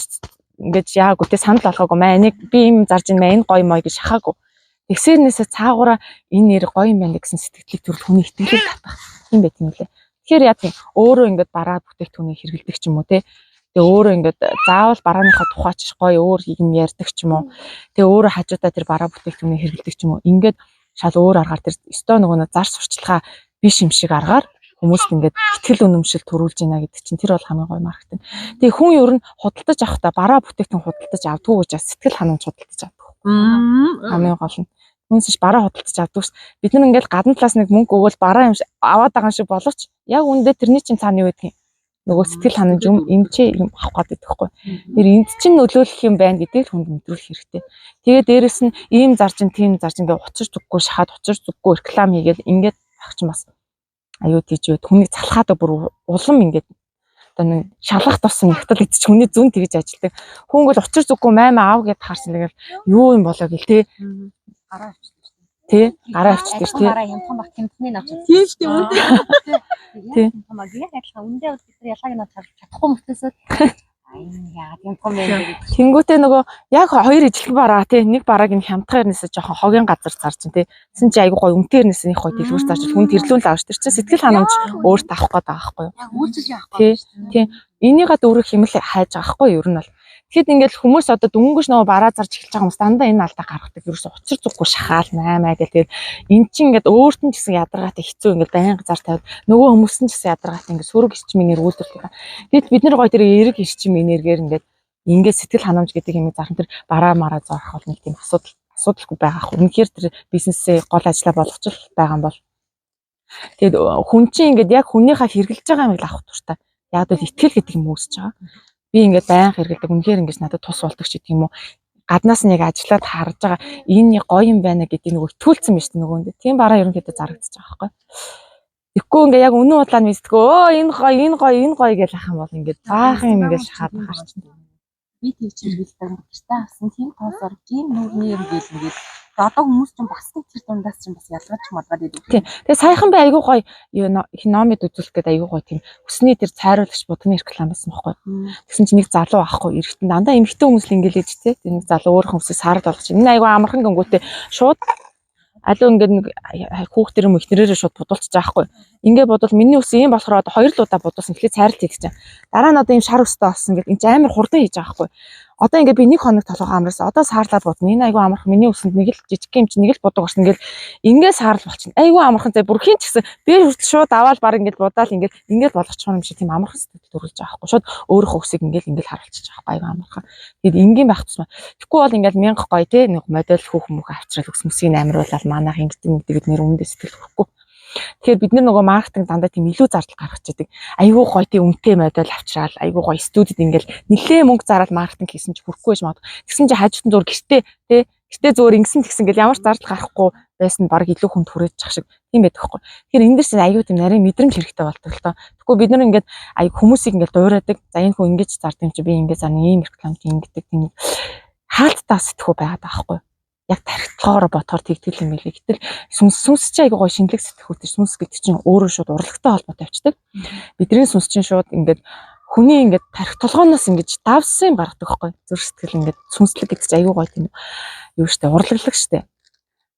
ингээд яагүй те санал болгоогүй маа энийг би юм зарж ин маа энэ гоё мой гэж шахаагүй. Тэгсэрнээсээ цаагаараа энэ нэр гоё юм байна гэсэн сэтгэлийг төрөл хүний итгэлийг татах юм байт юм лээ. Тэгэхээр яа тийм өөрөө ингээд бараа бүтээгдэхүүнийг хэрэглэдэг ч юм уу те. Тэгээ өөрөө ингээд заавал барааныхаа тухайч гоё өөр юм ярьдаг ч юм уу. Тэгээ өөрөө хажуудаа тэр бараа бүтээгдэхүүнийг хэрэглэдэг ч юм уу. Ингээд шал өөр аргаар тэр өстой нөгөө зар сурчлагаа биш юм шиг аргаар хүмүүст ингээд итгэл үнэмшил төрүүлж ийна гэдэг чинь тэр бол хамгийн гоё маркетинг. Тэгээ хүн ер нь худалдаж авахдаа бараа бүтээгдэхүүн худалдаж авдгүй гэж сэтгэл ханамж худалдаж авдаг. Хамгийн гол нь хүнсэж бараа худалдаж авдаг. Бид нар ингээд гадна талаас нэг мөнгө өгөөл бараа юм аваад байгаа юм шиг боловч яг үндэ тэрний чинь цаана юу гэдэг юм. Нөгөө сэтгэл ханамж юм эмчээ юм авах гэдэг байхгүй. Тэр энд чинь нөлөөлөх юм байна гэдгийг хүнд мэдрүүлэх хэрэгтэй. Тэгээ дээрэс нь ийм зарж ин тийм зарж ингээ учирч зүггүй шахаад учирч зүггүй реклам хийгээд ингээд авах чинь бас аюу тийж байд хүнийг залхаад бүр улам ингээд одоо нэг шалгах тусам ягтал идчих хүний зүн тэгж ажилдаг. Хүн бол учир зүггүй маймаа аав гэд харсан тэгэл юу юм болоо гэл те гараа авчихдаг шүү дээ. Тий гараа авчихдаг шүү дээ. Гараа хямдхан баг хямдны навч. Тийм шүү дээ үнтэй. Тий. Хамаг яг адилхан үндэ бол бид нар ялгааг нь чадахгүй мөртөөсөө яа хямдхан байх. Тэнгүүтээ нөгөө яг хоёр ижлэг бараа тий нэг барааг нь хямдхаарнээсээ жоохон хогийн газар зарж тий. Тэсэн чи айгуу гоё үнтээрнээс нэг гоё дэлгүүр зарж хүн тэрлүүн л авч тэр чи сэтгэл ханамж өөрт авах гээд байгаа байхгүй юу. Яг үйлчилж явах байхгүй юу. Тий. Энийгээ дөрөх хэмэл хайж байгаа байхгүй юу ер нь бол. Тэгэхэд ингээд хүмүүс одоо дөнгөж нөгөө бараа зарж эхэлж байгаа хүмүүс дандаа энэ алдаа гаргадаг. Ерөөсө учир зүггүй шахаал наймаа гэл тэгээд эн чинь ингээд өөрт нь ч гэсэн ядаргаатай хэцүү ингээд байнга зар тавиад нөгөө хүмүүс нь ч гэсэн ядаргаатай ингээд сүрэг ирчмийн эргүүлдэг. Тэгэд бид нар гоё тэр эрэг ирчим энергээр ингээд сэтгэл ханамж гэдэг юм зархан тэр бараа мараа зорох бол нэг тийм асуудалгүй байгаа ах. Үнэхээр тэр бизнесээ гол ажиллаа болгочих байгаа юм бол тэгээд хүн чинь ингээд яг хүнийхээ хэрэгжилж байгаа юмыг авах туфта. Яг л итгэл гэдэг юм үүсэж байгаа. Би ингээд байнга хэрэгэлдэг. Үнэхээр ингэж надад тус болдог ч гэдэг юм уу. Гаднаас нь яг ажиллаад харж байгаа энэ гоё юм байна гэдэг нөгөө итгүүлсэн байна шүү дээ нөгөөндөө. Тийм бараа ерөнхийдөө зарагдчих байгаа байхгүй. Тэгэхгүй ингээд яг үнэн удаан нь мэддэггүй. Энэ гоё гэж ах юм бол ингээд баахан юм ингээд шахаад харчихна. Би тийм ч хэрэгэлдэг гэртээ авсан тийм тоосоор тийм нүрний юм гээл ингээд одоо хүмүүс ч бас тэр дундаас ч бас ялгаж мадгаад идэв. Тэгээ саяхан би айгуу гоё номид үзүүлэх гэдэг айгуу гоё тийм өсний тэр цайруулагч будны реклам байсан байхгүй. Тэгсэн чинь нэг залуу авахгүй эргэтэн дандаа эмэгтэй хүмүүс л ингээл ээж тэ. Тэр нэг залуу өөрөх хүмүүсийг сард болгож. Энэ айгуу амархан гингүүтээ шууд Алуу ингээд нэг хүүхдэр юм ихнэрээрээ шууд будуулчих жаахгүй. Ингээд бодвол миний ус ийм болохоор одоо 2 удаа будуулсан. Тэгэхээр цайралт хийх гэж. Дараа нь одоо ийм шар өстэй болсон гэдэг энэ ч амар хурдан хийж байгаа байхгүй. Одоо ингээд би 1 хоног толгоо амраасан. Одоо саарлаад бодно. Энэ айгүй амархан миний усанд нэг л жижиг юм чи нэг л будаг орсон. Ингээд саарл болчихно. Айгүй амархан зэ бүр хин ч гэсэн би хүртэл шууд аваад баг ингээд будаал ингээд болгочих юм шиг тийм амархан сэтгэл төрүүлж байгаа байхгүй. Шууд өөрийнхөө усыг ингээд харуулчих байгаа байхгүй айгүй амархан. Тэгэд энгийн байх тусмаа. Тэгэхгүй бол ингээд 1000 гоё те нэг модель хүүхмөх авчрал ус мөсгийг амруулаад манайх ингээд нэр өмнөд сэтгэл хүрхгүй. Тэгэхээр бид нөгөө маркетинг дандаа тийм илүү зардал гаргаж идэг. Айгүй гоё тийм үнэтэй модель авчраал, айгүй гоё студид ингээл нэлээ мөнгө зараад маркетинг хийсэн ч хүрхгүй байж магадгүй. Тэгсэн чинь хажууд нь зур гэртээ зөөр ингэсэн тэгсэн гэл ямар ч зардал гарахгүй байсан баг илүү хүнд хүрээчих шиг тийм байдаг хгүй. Тэгэхээр энэ дэрс айгүй тийм нарийн мэдрэмж хэрэгтэй болдог л доо. Тэгэхгүй бид нар ингээд хүмүүсийг ингээд дуурайдаг. За энэ хүн ингэж зард юм чи би ингээд заа ийм рекламт ингэдэг тийм хаалттай сэтгүү байгаад байгаа хгүй. Яг тархитлагаараа ботхоор тэгтгэл юм билий. Гэтэл сүнс чи айгүй гоё шинэлэг сэтгүүтэй сүнс гэдэг чинь өөрөө шууд урлагтай холбоотой авчдаг. Бидний сүнс чинь шууд ингээд хүний ингээд тархи толгооноос ингэж давсан юм гаргадаг байхгүй. Зүрх сэтгэл ингээд сүнслэг гэдэг чинь айгүй гоё тийм юу штэ урлаглаг штэ.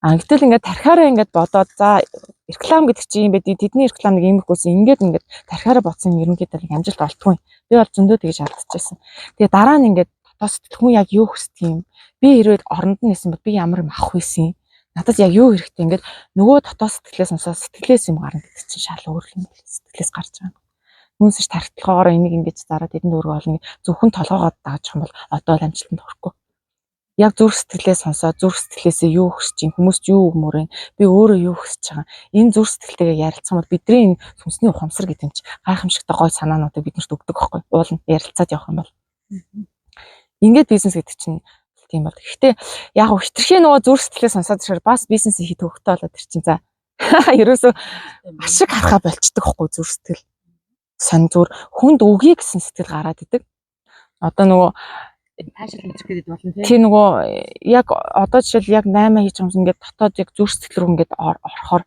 Гэтэл ингээд тархиараа ингээд бодоод за реклам гэдэг чинь юм бэ тэдний реклам нэг юм ихгүйсэн ингээд тархиараа бодсон ерөнхийдөө нэг амжилт олдгүй. Би бол зөндөө тэгж алдчихсан. Тэгээ дараа нь ингээд дотоод сэтгэл хүн яг юу хүсдэг юм. Би хэрвээ оронд нь нэсэн бол би ямар юм авах вэсэн. Надад яг юу хэрэгтэй ингээд нөгөө дотоод сэтгэлээс сонсоод сэтгэлээс юм гарна гэдэг чинь шал өөр юм байна. Сэтгэлээс гарч байгаа. Хүнсэж тархитлагаараа энийг ингэж зараад тэдэнд өргө олно. Зөвхөн толгоогоо дааж юм бол одоо л амжилтанд хүрэхгүй. Яг зүрх сэтгэлээс сонсоод зүрх сэтгэлээсээ юу хүсэж чинь хүмүүст юу өгмөр вэ? Би өөрөө юу хүсэж байгаа. Энэ зүрх сэтгэлтэйгээ ярилцсан бол бидний энэ сүнсний ухамсар гэдэг юм чи гайхамшигтай гой санаануудыг биднэрт өгдөг байхгүй. Уулын ярилцаад явах юм бол. Ингээд бизнес гэдэг чинь тийм бол. Гэхдээ яг хөө хитрхээ нөгөө зүрх сэтгэлээ сонсоод ирэхээр бас бизнес хийх төвхтэй болоод ир чинь за. Ерөөсөө ашиг харахаа болчдөг байхгүй зүрх сэтгэл. Сан зүр хүнд өгье гэсэн сэтгэл гараад идэг. Одоо нөгөө таашаал хийх гэдэг болно тийм нөгөө яг одоо жишээл яг 8 хийж байгаа юм ингээд дотоод яг зүрх сэтгэл рүү ингээд орохоор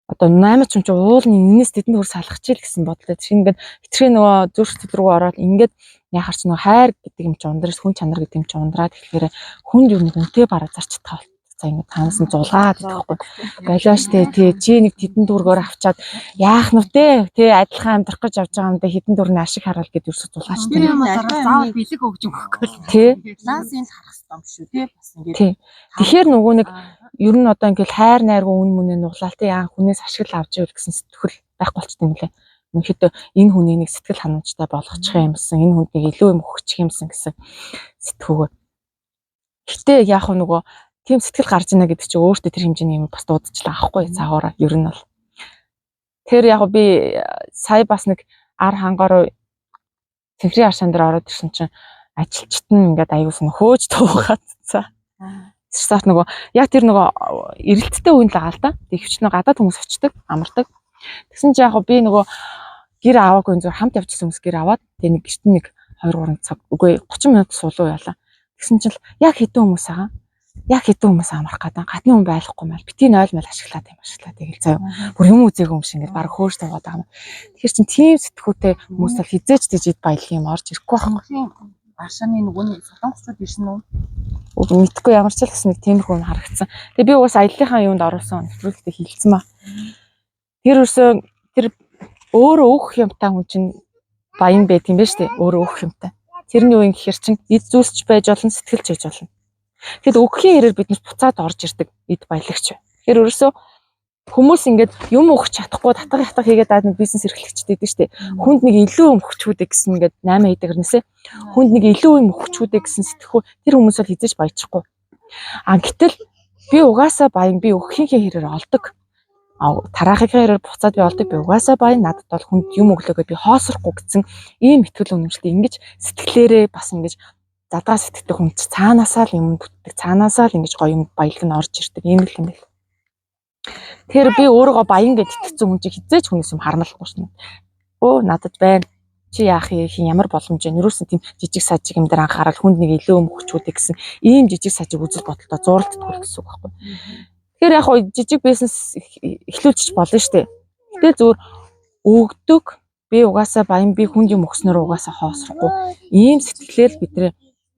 одоо 8 ч юм чи уулын энэс тэдэнд хөр салгах чил гэсэн бодлоо. Тэр ингээд хитрхээ нөгөө зүрх сэтгэл рүү ороод ингээд яхаар ч нөгөө хайр гэдэг юм чи ундраас хүн чанар гэдэг юм чи ундраад тэгэхээр хүнд юу нэг үнтэй бараа зарч тав. За ингэ таанаас нь зулгаад байхгүй. Болоо штэ тий чи нэг тэдэн дүргөөр авчаад яах нү те адилхан амьдрах гэж явж байгаа юм дэ хэдэн дүрний ашиг хараал гэдэг юусо зулгаач тий. Заавал бэлэг өгж өгөхгүй л. Тий. Лансыг харах хэрэгтэй юм шүү тий. Бас ингэ. Тий. Тэгэхээр нөгөө нэг ер нь одоо ингээл хайр найргүй үн мөнөө нуглаалтай яа хүнээс ашиг авч ивэл гэсэн сэтгэл байхгүй болчтой юм лээ. Үнэхээр энэ хүний нэг сэтгэл ханамжтай болгочих юмсан энэ хүнийг илүү юм өгчих юмсан гэсэн сэтгүүг. Гэтэ яг нөгөө тийм сэтгэл гарч ийна гэдэг чинь өөртөө тэр хэмжээний юм бас дуудчихлаа аахгүй цаагаараа ер нь бол. Тэр яг би сая бас нэг ар хангаар цэнхрийн аршаан дээр ороод ирсэн чинь ажилчт нь ингээд аягуулсан хөөж туугаад цаа. Тэрсээс нөгөө яг тэр нөгөө эрэлттэй үн л байгаа л да. Тэгвч нөгөө гадаад хүмүүс очдог, амардаг. Тэгсэн чинь яг би нөгөө гэр аваагүй зүгээр хамт явчихсан хүмүүс гэр аваад тэгээ нэг гэрт нэг 2 3 цаг үгүй 30 минут суулуу яалаа. Тэгсэн чинь яг хэдэн хүмүүс байгаа. Яг хэдэн хүмүүс амрах гэдэг. Гадны хүн байхгүй мэл битгий 0 мэл ашиглаад юм ашиглаад тэгэл заяа. Бүр юм үзээгүй юм шиг ингээд баг хөөж таваад байгаа юм. Тэгэхээр чин тийм сэтгүүтэй хүмүүс л хизээч дижид баялаг юм орж ирэхгүй байхгүй. Аршааны нөгөө нэг солонгосчууд ирсэн үү? Мэдхгүй ямар ч л гэсэн нэг тиймэрхүү юм харагдсан. Тэгээ би угаас аяллахаа юунд оруулсан нэвтрүүлэгтээ хилцсэн ба. Тэр өсөө тэр өөрөө өөх юмтай хүн чинь баян байт юм байна шүү дээ. Өөрөө өөх юмтай. Тэрний үеийн гэхэр чин эд зүйлч байж болно, сэтгэлч байж болно. Тэгэд өгөхийн хэрээр бид нар буцаад орж ирдэг эд баялагч. Тэгэхээр ерөөсөө хүмүүс ингээд юм өгч чадахгүй татга хийгээд даад нэг бизнес эрхлэгчтэй байдаг шүү дээ. Хүнд нэг илүү юм өгчүүдэй гэсэн ингээд 8 хийдэг гэрнэсээ хүнд нэг илүү юм өгчүүдэй гэсэн сэтгэхүй тэр хүмүүс бол хизээж баяжчихгүй. Гэтэл би угаасаа баян би өгөхийн хэрээр олдог. Тараахын хэрээр буцаад би олдог би угаасаа баян надад бол хүнд юм өглөөгөө би хоосрохгүй гэсэн ийм итгэл үнэмшилтэй ингэж сэтгэлээрээ бас ингэж задгаа сэтгэдэг хүн ч цаанаасаа л юм бүтдэг цаанаасаа л ингэж гоё юм баялаг нь орж ирдэг ийм л юм байна. Тэр би өөрийгөө баян гэж итгэсэн хүн чи хизээч хүнээс юм хармалахгүй шнэ. Өө надад байна. Чи яах юм ямар боломж вэ? Нэрөөсөн тийм жижиг сажиг юм дээр анхаарал хүнд нэг илүү юм өгчүүдэй гэсэн ийм жижиг сажиг үзэл бодолтой зууралддаг гэсэн үг байхгүй. Тэгэхээр яг хоо жижиг бизнес эхлүүлчих болно штэ. Гэтэл зүгээр өгдөг би угаасаа баян би хүнд юм өгснөөр угаасаа хоосрохгүй. Ийм сэтгэлээр бид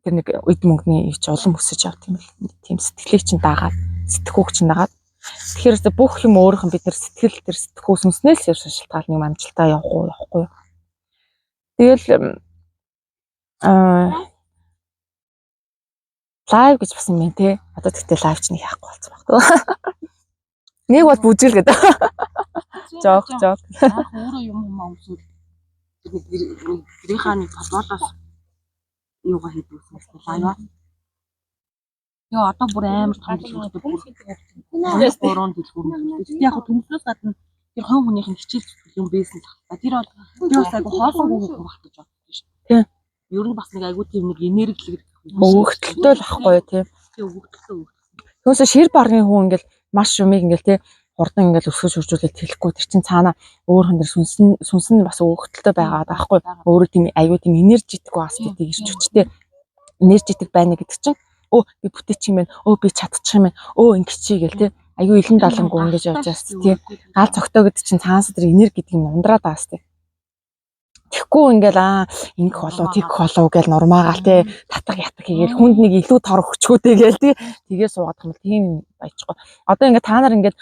тэр нэг эд мөнгөний ич улам өсөж явт юм л. Тийм сэтгэлийг чинь дагаад сэтгүүг чинь дагаад Тэгэхээр бүх юм өөрийнх нь бид нар сэтгэл төр сэтгэхүй сүнснээс шалтгаалны юм амжилтаа явахгүй. Тэгэл лайв гэж бас юм те. Одоо тэгтээ лайв ч нэг яахгүй болсон баг. Нэг бол бүжгэл гэдэг. Жок. Өөрөө юм өмсөв. Гэрийнхаа нэг толгоолоос юугаа хийдгүүлсэн лайва. Яа одоо бүр амар том дэлгүүртэй бүр 3 дэлгүүр. Яг төмслөөс гадна тэр хувь хүнийх нь хичээл юм байсан тахта. Тэр бол юу сайгүй хоосон гүг багтаж байна шүү дээ. Ер нь бас нэг айгүй тийм нэг энерги өгөгдөлтөө л ахгүй тийм. Өгөгдөлтөө. Түүнээс шир баргын хүн ингээл маш юмыг ингээл тийм хурдан ингээл өсгөж хуржуулаад хэлэхгүй тэр чин цаана өөр хүн дэр сүнс нь бас өгөгдөлтөө байгаа даахгүй. Өөрөө тийм айгүй тийм энержитик бас гэдэг ирч хүчтэй энержитик байна гэдэг чинь би бүтээчих юм байна. Би чадчих юм байна. Ингэж чи гэл тийм айгүй илэн далангуу ингэж явж байгаа тийм гал цогтоо гэдэг чинь цаанаас тэр энерги гэдэг юм ундраад байгаа тийм. Тэгэхгүй ингээл ингэх болоо тэгэх болоо гэж нурмаагаал тий татах ятах хийгээл хүнд нэг илүү тор өгчгөөтэй гээл тий тэгээ суугаад юм тийм баяжгүй. Одоо ингээд та нар ингээд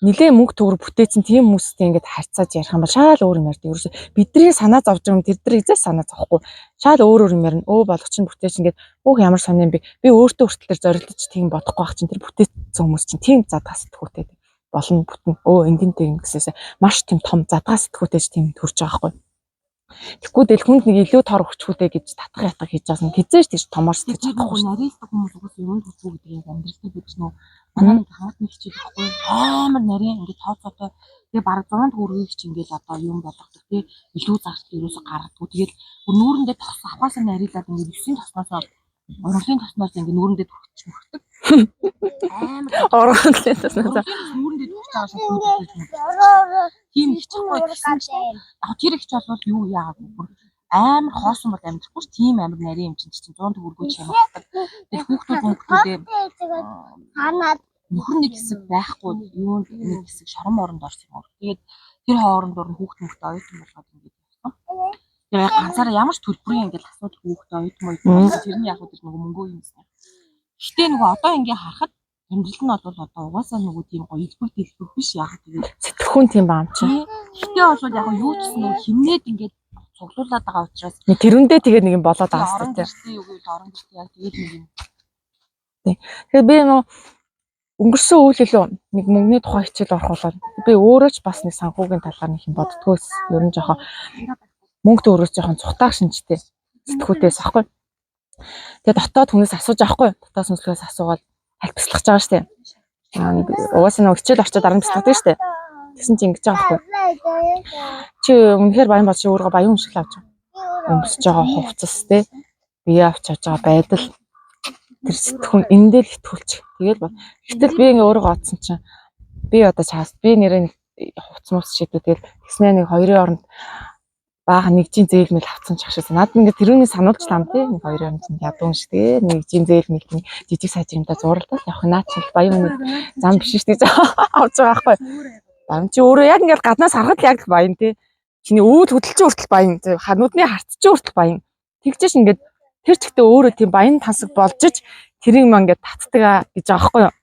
нилээ мөнгө төгрөг бүтээсэн тийм хүмүүстэй ингээд харьцааж ярих юм бол шал өөр юм ярьдаг. Ерөөсө бидний санаа зовж байгаа юм тэр эзээ санаа зовхгүй. Шал өөр юм ярина. Болгоч нь бүтээч ингээд ямар сони юм би өөртөө хүртэл тэр зорилтож тийм бодохгүй байх чинь тэр бүтээсэн хүмүүс чинь тийм задгаас сэтгүүтэй болно бүтэн. Ингэнтэй ингэсээс маш тийм том задгаас сэтгүүтэйч тийм төрж байгаа байхгүй. Тэгэхгүй дээл хүнд нэг илүү тор өгчхүүтэй гэж татах ятах хийж байгаа юм. Хизээж тийш томор сэтгэж чадахгүй. Нарийндаг хүмүүс угс юм төсөө гэдэг юм амьдралтай бид нөө манай нэг хамаатны хичээл байхгүй амар нарийн ингээд тооцоотой тэгээ бараг 100 төгрөгийг чи ингээд одоо юм болгодог тий илүү зарт ерөөсө гаргадгүй тэгээд нүүрэндээ тос авахаас нь арилаад ингээд 9 тосноосоо урлагийн тосноос ингээд нүүрэндээ төрчих мөрхдөг амар урлагийн тосноосоо нүүрэндээ төрчих байгаа шүү тийм хичээхгүй гэсэн чинь тэр их ч бол юу яагаад бүр амар хоосон бол амьдрахгүй ч тийм амар нарийн юм чинь 100 төгрөгөө ч юм байна. Тэр хүүхдүүдээ ханаад нөхөр нэг хэсэг байхгүй юу нэг хэсэг шорон моронд орсон юм. Тэгээд тэр хооронд орно хүүхдүүдтэй оюутан болгоод ингэж явсан. Тэгээд ганцаараа ямар ч төлбөрийн ингээл асуудал хүүхдтэй оюутан тэрний яг тэр нөгөө мөнгөө юм байна. Гэтэ нөгөө одоо ингээ харахад амьдрал нь бол одоо угаасаа нөгөө тийм гоё илбэг дэлбэг биш яг тэгээд сэтгэхүүн тийм баам чи. Гэтэ бол яг юу ч гэсэн нөгөө химнээд ингээд цуглуулад байгаа учраас тэрүндээ тэгээд нэг юм болоод байгаа юм тийм. Орон гэртээ яг тэгээд нэг юм. Тэгэхээр би нөө өнгөрсөн үйл илүү нэг мөнгөний тухай хичээл орох болоод би өөрөө ч бас нэг санхүүгийн талаар нэг юм боддгоос ер нь жоохон мөнгө төгрөгөөс жоохон цухтаах шинжтэй сэтгүүтээс ахгүй. Тэгээд дотоод хүнээс асууж авахгүй. Дотоод сүнслэгээс асуугаад тальбислах гэж байгаа штэ. Угаасаа нэг хичээл орчоод дараа нь бяцлагдаг штэ. Тэгсэн чинь ингэж байгаа байхгүй. Чи үнэхээр баян бод чи өөрөө баян хүн шиг л авч байгаа. Өмсөж байгаа хувцас те бие авч явж байгаа байдал тэр сэтгүүн энэ дээр итгүүлч. Тэгэл бол. Гэтэл би ингээ өөрөө одсон чинь би одоо чаас би нэрээ хувц мус шийдвэ тэгэл тэгснэ нэг хоёрын оронд баахан нэг жин зээл мэл авцсан ч ахшаа. Наад ингээ тэрүүний сануулж лам те нэг хоёрын оронд ядуун шүү дээ. Нэг жин зээл мэл нэг жижиг сажимдаа зурлал явах наад чи баян хүн зам биш шүү дээ авч байгаа байхгүй. Баян чи өөрөө яг ингээл гаднаас харахад яг баян те. Чиний өвөл хөдөлчин хүртэл баян. Хануудны харцчин хүртэл баян. Тэгжээш ингээд тэр чигтээ өөрөө тийм баян тансаг болж ич тэрийг маа ингээд татдаг гэж байгаа байхгүй юу.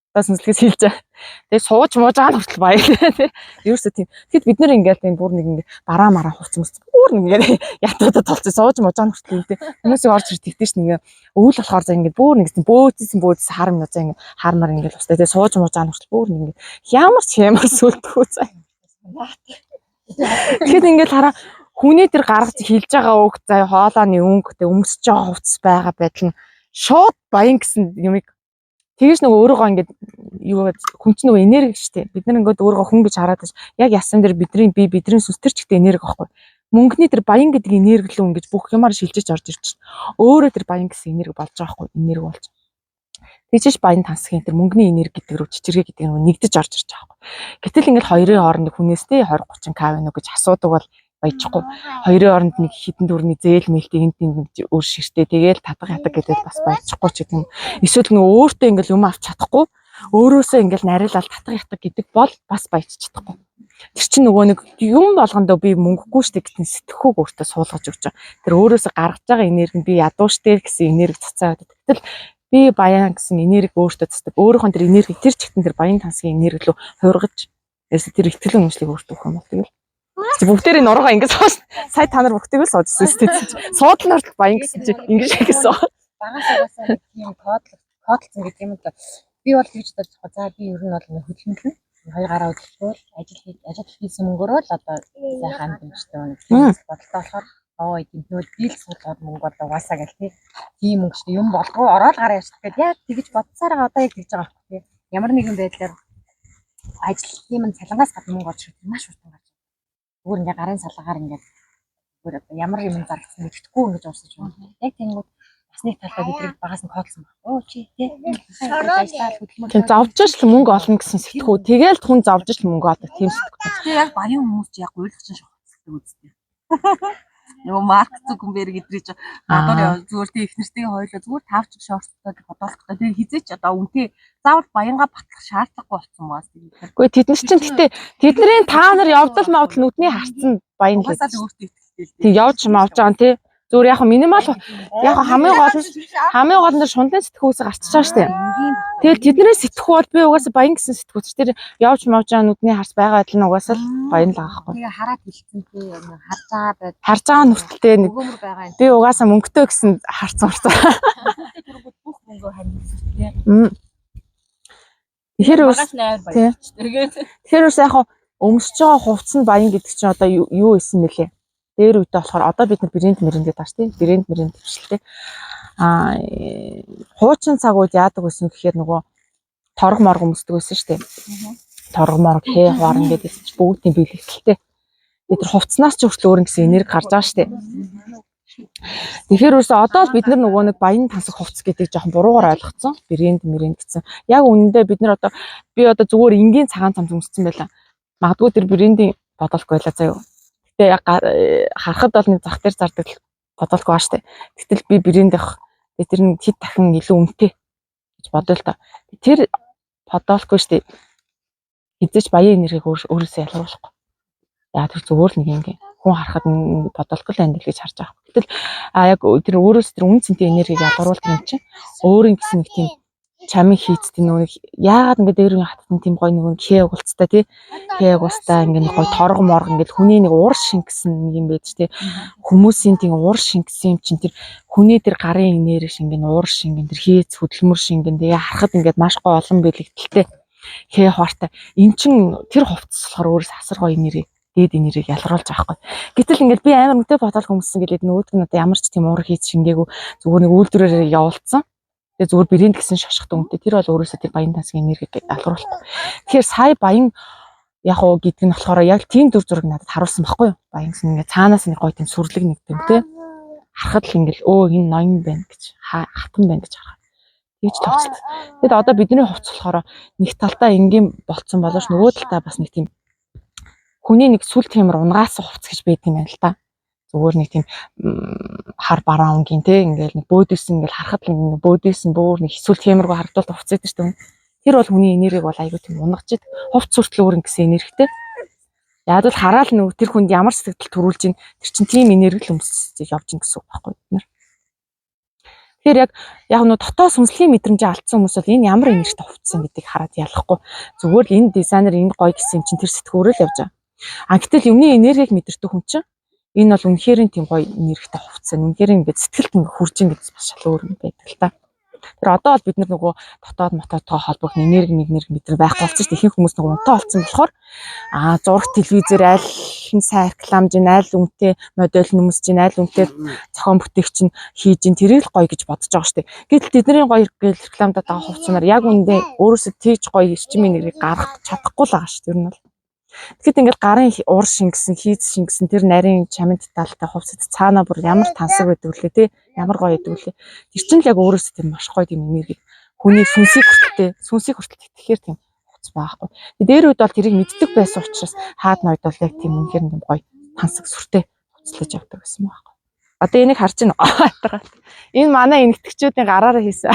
Одоо сүнслэгээс хэлж байгаа. Тэгээ сууж мууж байгаа нь хүртэл баян тий. Ерөөсөө тийм. Тэгэд бид нэр ингээд тийм бүр нэг ингээд бараа мараа хувцсан бүр нэг ингээд ятуудад толцсон сууж мууж байгаа нь хүртэл тий. Хүмүүсийг орж ирж тэгтэйч нэг өвөл болохоор за ингээд бүр нэг тийм бөөцсөн хар минь за ингээд хармаар ингээд устай тий сууж мууж байгаа нь хүртэл бүр нэг ингээд ямар сүлдэхгүй за. Тэгэхэд ингээд хараа хүний тэр гаргаж хилж байгаа үг заа хоолойны өнгө тэг өмсөж байгаа хувцас байгаа байдал нь шууд баян гэсэн юмыг тэгэж нөгөө өөрөөгөө ингээд юу хүн чинь нөгөө энерги штэ бид нар ингээд өөрөөгөө хүн гэж хараад байж яг ясан дээр бидний сүнс төр чигтээ энерги байхгүй мөнгөний тэр баян гэдэг энерги л ингэж бүх юмар шилжиж орж ирж чинь өөрөө тэр баян гэсэн энерги болж байгаа байхгүй энерги болж тэгжээш баян тансгийн тэр мөнгөний энерги гэдэг рүү чичиргээ гэдэг нь нэгдэж орж ирж байгаа байхгүй гэтэл ингээд хоёрын хооронд хүнээс тэ 20 30 кв нүг гэж асуудаг бол баяжгүй хоёрын оронд нэг хитэн дөрний зээл мэлтэй энд өөр ширтээ тэгээл татах ятаг гэдэг бас баяжгүй ч гэдэг юм. Эсвэл нөгөө өөртөө ингээл юм авч чадахгүй өөрөөсөө ингээл нариалал татах ятаг гэдэг бол бас баяж чадахгүй. Тэр чинь нөгөө нэг юм болгондоо би мөнгөгүй штэ гэдэг сэтгэхүйг өөртөө суулгаж өгч байгаа. Тэр өөрөөсөө гаргаж байгаа энерги нь би ядуу штэ гэсэн энерги цацаад. Гэтэл би баян гэсэн энерги өөртөө цэцдэг. Өөрийнхөө тэр энерги тэр чигтэн тэр баян тансгийн энерги рүү хувиргаж ерөөсө тэр ихтгэл үнэмшлийг өөртөө өгөх юм бол тэгэл. Бүгдээрээ нуруугаа ингэж сууж сая та нар бүгдийг л суужсэн тийм. Суудлын орд баян гэсэн чи ингэж хийсэн. Багасаа тийм коодлцсон гэдэг юм да. Би бол тэгж бодож байгаа. За би ер нь бол хөдөлмөрлөн хоёр гараа хөдөлгөөл ажил хийсэн мөнгөөрөө л одоо сайхан дэмжтэй байна. Бодолтой болохоор тийм нөө дийл суулгаад мөнгө бол угаасаа гэл тийм мөнгө шүү юм болго ороод гараа явчих гээд яг тэгж бодсараа одоо яг тэгж байгаа байхгүй. Ямар нэгэн байдлаар ажлын мань цалангаас гадна мөнгө олж ирэх маш хурдан гарч. Зүгээр ингээ гарын салгаар ингээ ямар юм зарласан мэддэхгүй ингэж уусаж байна. Яг тэнгууд басны талаа бидрийг багаас нь коодлсон баг. Оо чи тий. Тийм зовж л мөнгө олно гэсэн сэтгүү. Тэгээл хүн зовж л мөнгө олдог тийм сэтгүү. Тэгээ яг баян хүмүүс чи яг гуйлгчин шохицдаг үстэй. Нөгөө Марк Цукерберг гэдрий чи гадуур зүгээр тий их нэртэйгээ хойлоо зүгээр тавч шорттой бодолтой. Тэгээ хизээч одоо үнтэй заавал баянгаа батлах шаардлагагүй болсон маас тийм. Гэхдээ тэд нар чинь гэтээ тэдний та нар явдал мавдал нүдний харцсан баян л. Угаасаа өөртөө итгэдэг. Тэг явж мавж байгаа нь тий. Зүгээр яг минимал яг хамгийн гол нь шунлын сэтгүүсээ гарчиж байгаа штеп. Тэгэл тэдний сэтгүү бол би угаасаа баян гэсэн сэтгүүч. Тэр явж мавж байгаа нүдний харц байгаа адил нь угаасаа л баян л байгаа байхгүй. Тэгээ хараад хэлсэн тий харж байгаа нүртэлтэй нэг би угаасаа мөнгөтэй гэсэн харц марцаа. Бүх мөнгөө харьцсан тий. Тэгэхээр үс яг өмсөж байгаа хувцс нь баян гэдэг чинь одоо юу исэн мэлээ. Дээр үедээ болохоор одоо бид нар брэнд тааш тий. Брэнд төвшлээ. Хуучин цаг үед яадаг байсан гэхээр нөгөө торго морго өмсдөг байсан шүү дээ. Торго морго хээ хуар ингээд чи бүгдийн бэлгэлтэй. Бид нар хувцснаас ч хүртэл өөр гэсэн энерги гарч байгаа шүү дээ. Тэгэхээр үсээ одоо л бид нар нөгөө нэг баян тансаг хувцс гэдэг жоохон буруугаар ойлгоцсон. Брэнд гэсэн. Яг үнэндээ бид нар одоо би одоо зүгээр энгийн цагаан цамц өмссөн байлаа. Магадгүй тэр брендийн бодолгүй байлаа заяа. Гэтэ яг харахад бол нэг зах дээр зардаг бодолгүй баа штэ. Гэтэл би брэндийнх тэр нь хэд дахин илүү үнэтэй гэж бодъё л та. Тэр бодолгүй штэ. Хизээч баян энергийг өөрөөсөө ялгаруулахгүй. Яа тэр зүгээр л нэг юм хүн харахад бодолгүй л андил гэж харж байгаа. Гэтэл яг тэр өөрөөс тэр үн цэнтэй энергийг ялгаруулдаг юм чинь өөрийн гэсэн нэг тийм чамын хийцтэй нөгөө яагаад ингээд дээр хатсан тийм гоё нөгөө хээ угалцтай тий хээ угалцтай ингээд гоё торго морго ингээд хүний нэг уур шингэсэн нэг юм байж тий хүмүүсийн тийм уур шингэсэн юм чинь тэр хүний тэр гарын энерги шингэн уур шингэн тэр хийц хөдөлмөр шингэн тэгээ харахад ингээд маш гоё олон бэлэгдэлтэй хээ хуартай эн чин тэр хувцас болохоор өөрөөс асар гоё энерги дээд энергийг ялгаруулж байгаа хгүй. Гэтэл ингээд би амар үнэтэй бодол хүмүүссэн гэдэг нөгөөдг нь одоо ямар ч тийм уур хийц шингээгүй зүгээр нэг үйлдвэрээр явуулсан. Тэгээ зүгээр брэнд гэсэн шошготой үнэтэй тэр бол өөрөөсөө тэр баян тансгийн энергийг ялгаруулах. Тэгэхээр сая баян яг уу гэдэг нь болохоор яг тийм дүр зураг надад харуулсан байхгүй юу? Баян гэсэн ингээ цаанаас нэг гоё тийм сүрлэг нэг юм те. Харахад л ингээл энэ ноён байна гэж хатан байна гэж харах. Тэгж тооцолт. Тэгэд одоо бидний хувцс болохоор нэг талтаа энгийн болцсон болооч нөгөө талтаа бас нэг тийм хүний нэг сүл темэр унгаасан хувцс гэж байдаг юм байна л да. Зүгээр нэг тийм хар бараангийн те ингээл нэг бөөдөөс ингээл харахад л нэг бөөдөөс нь бүр нэг эсвэл темиргүй харагдвал хувцсаад шүү дээ. Тэр бол хүний энергийг бол аягүй тийм унгаж ид хувцс хүртэл өөр ингэсэн энергитэй. Яг л хараал нэг тэр хүнд ямар сэтгэл төрүүлж ин тэр чин тийм энерги л өмсөж явж ин гэсэн үг байхгүй бид нар. Тэгэхээр яг нөө дотоод сүнслэгийн мэдрэмжээ алдсан хүмүүс бол энэ ямар энергитэй хувцсан гэдгийг хараад ялахгүй. Зүгээр л энэ дизайнер энэ гоё гэсэн юм чин тэр сэтгүүрээ л явж байгаа. Гэтэл юмны энергийг мэдэрдэг хүн чинь энэ бол үнэхээр тийм гоё энергитэй хувцсан. Үнэхээр ингээд сэтгэлд ингээд хурж ин гэж бас шал өөр юм байдаг л та. Тэр одоо бол бид нар нөгөө дотоод мототойгоо холбогдсон энерги мэдэр байхгүй болсон шүү дээ. Ихэнх хүмүүс нөгөө унтаа болсон болохоор зураг телевизээр аль нь сайн рекламж ин аль үнэтэй модель нөмсж ин аль үнэтэй зохион бүтээгч нь хийж ин тэрийг л гоё гэж бодож байгаа шүү дээ. Гэтэл тэдний гоё рекламдаад байгаа хувцсанаар яг үндэ өөрөөсөө тийж гоё эрчим энергийг гаргах чадахгүй л байгаа шүү дээ. Ер нь бол тэгэхэд ингээд гарын уур шингэсэн хийц шингэсэн тэр нарийн чамд талтай хувцас цаанаа бүр ямар тансаг байдаг вүлээ те ямар гоё байдаг вүлээ тэр чинь л яг өөрөөсөө тийм маш гоё тийм энерги хүний сүнсийг хүртэл итгэхээр тийм хувцас байхгүй. Дээр үед бол тэрийг мэддэг байсан учраас хаад нойд бол яг тийм үнэхээр тийм гоё тансаг сүртэй хувцлаж явдаг гэсэн байхгүй. Одоо энийг харж байна. Энэ манай энэтгчүүдийн гараараа хийсэн.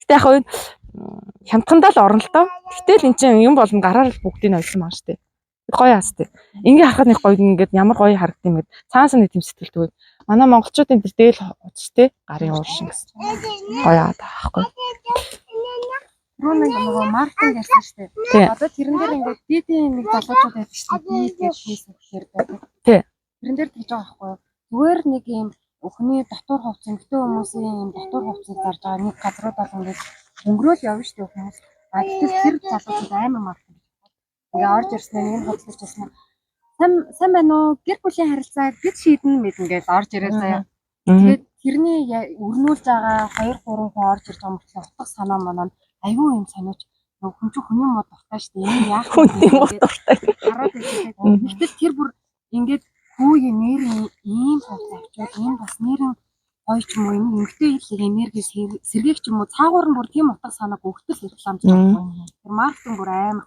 Гэтэ яг энэ хямдхандаа л орно л доо. Гэтэл эн чинь юм болно гараар л бүгдийг нь ойлгосон маа штэ. Гоё хаа штэ. Ингээ харахад нэг гоё ингээд ямар гоё харагдсан юм гээд цаанаас нэг тийм сэтгэл төгөөд Манай монголчуудын тэр дээл хуцтэй гарын ууршин гэсэн. Гоё аа таахгүй. Руу нэг маркетинг ярьсан шүү дээ. Одоо тэрэн дээр ингээд дидийн нэг залуучууд байдаг шүү дээ. Дид гэж хийсэхээр байдаг. Тий. Тэрэн дээр тэгж байгаа байхгүй юу? Зүгээр нэг юм өхний дотор хувцс эмгтэн хүмүүсийн юм дотор хувцсыг зарж байгаа нэг газруудаар ингээд өнгөрөөл явна шүү дээ хүмүүс. А тэгэхээр тэр залуучууд амар маркетинг. Ингээ орж ирсэн нэг хөдөлж ирсэн. Сайн байна уу? Гэр бүлийн харилцааг бид шийднэ мэд ингээд орж ирээ заяа. Тэгээд тэрний өрнүүлж байгаа 2 3 хүн орж ирж байгаа мөртлөө утга санаа манаа айгүй юм санаач. Хүн чинь хүний мод дуртай шүү дээ. Энэ яах вэ? Хүний мод дуртай. Хараад ирсэн. Гэтэл тэр бүр ингээд хөөе нэр ийм хувц авчаад энэ бас нэрэн гоё ч юм уу энэ эмгтэй хэллэг энерги сэргээх ч юм уу цаагуур нь бүр тийм утга санааг өгтөл рекламж байгаа. Тэр маркетинг бүр амар.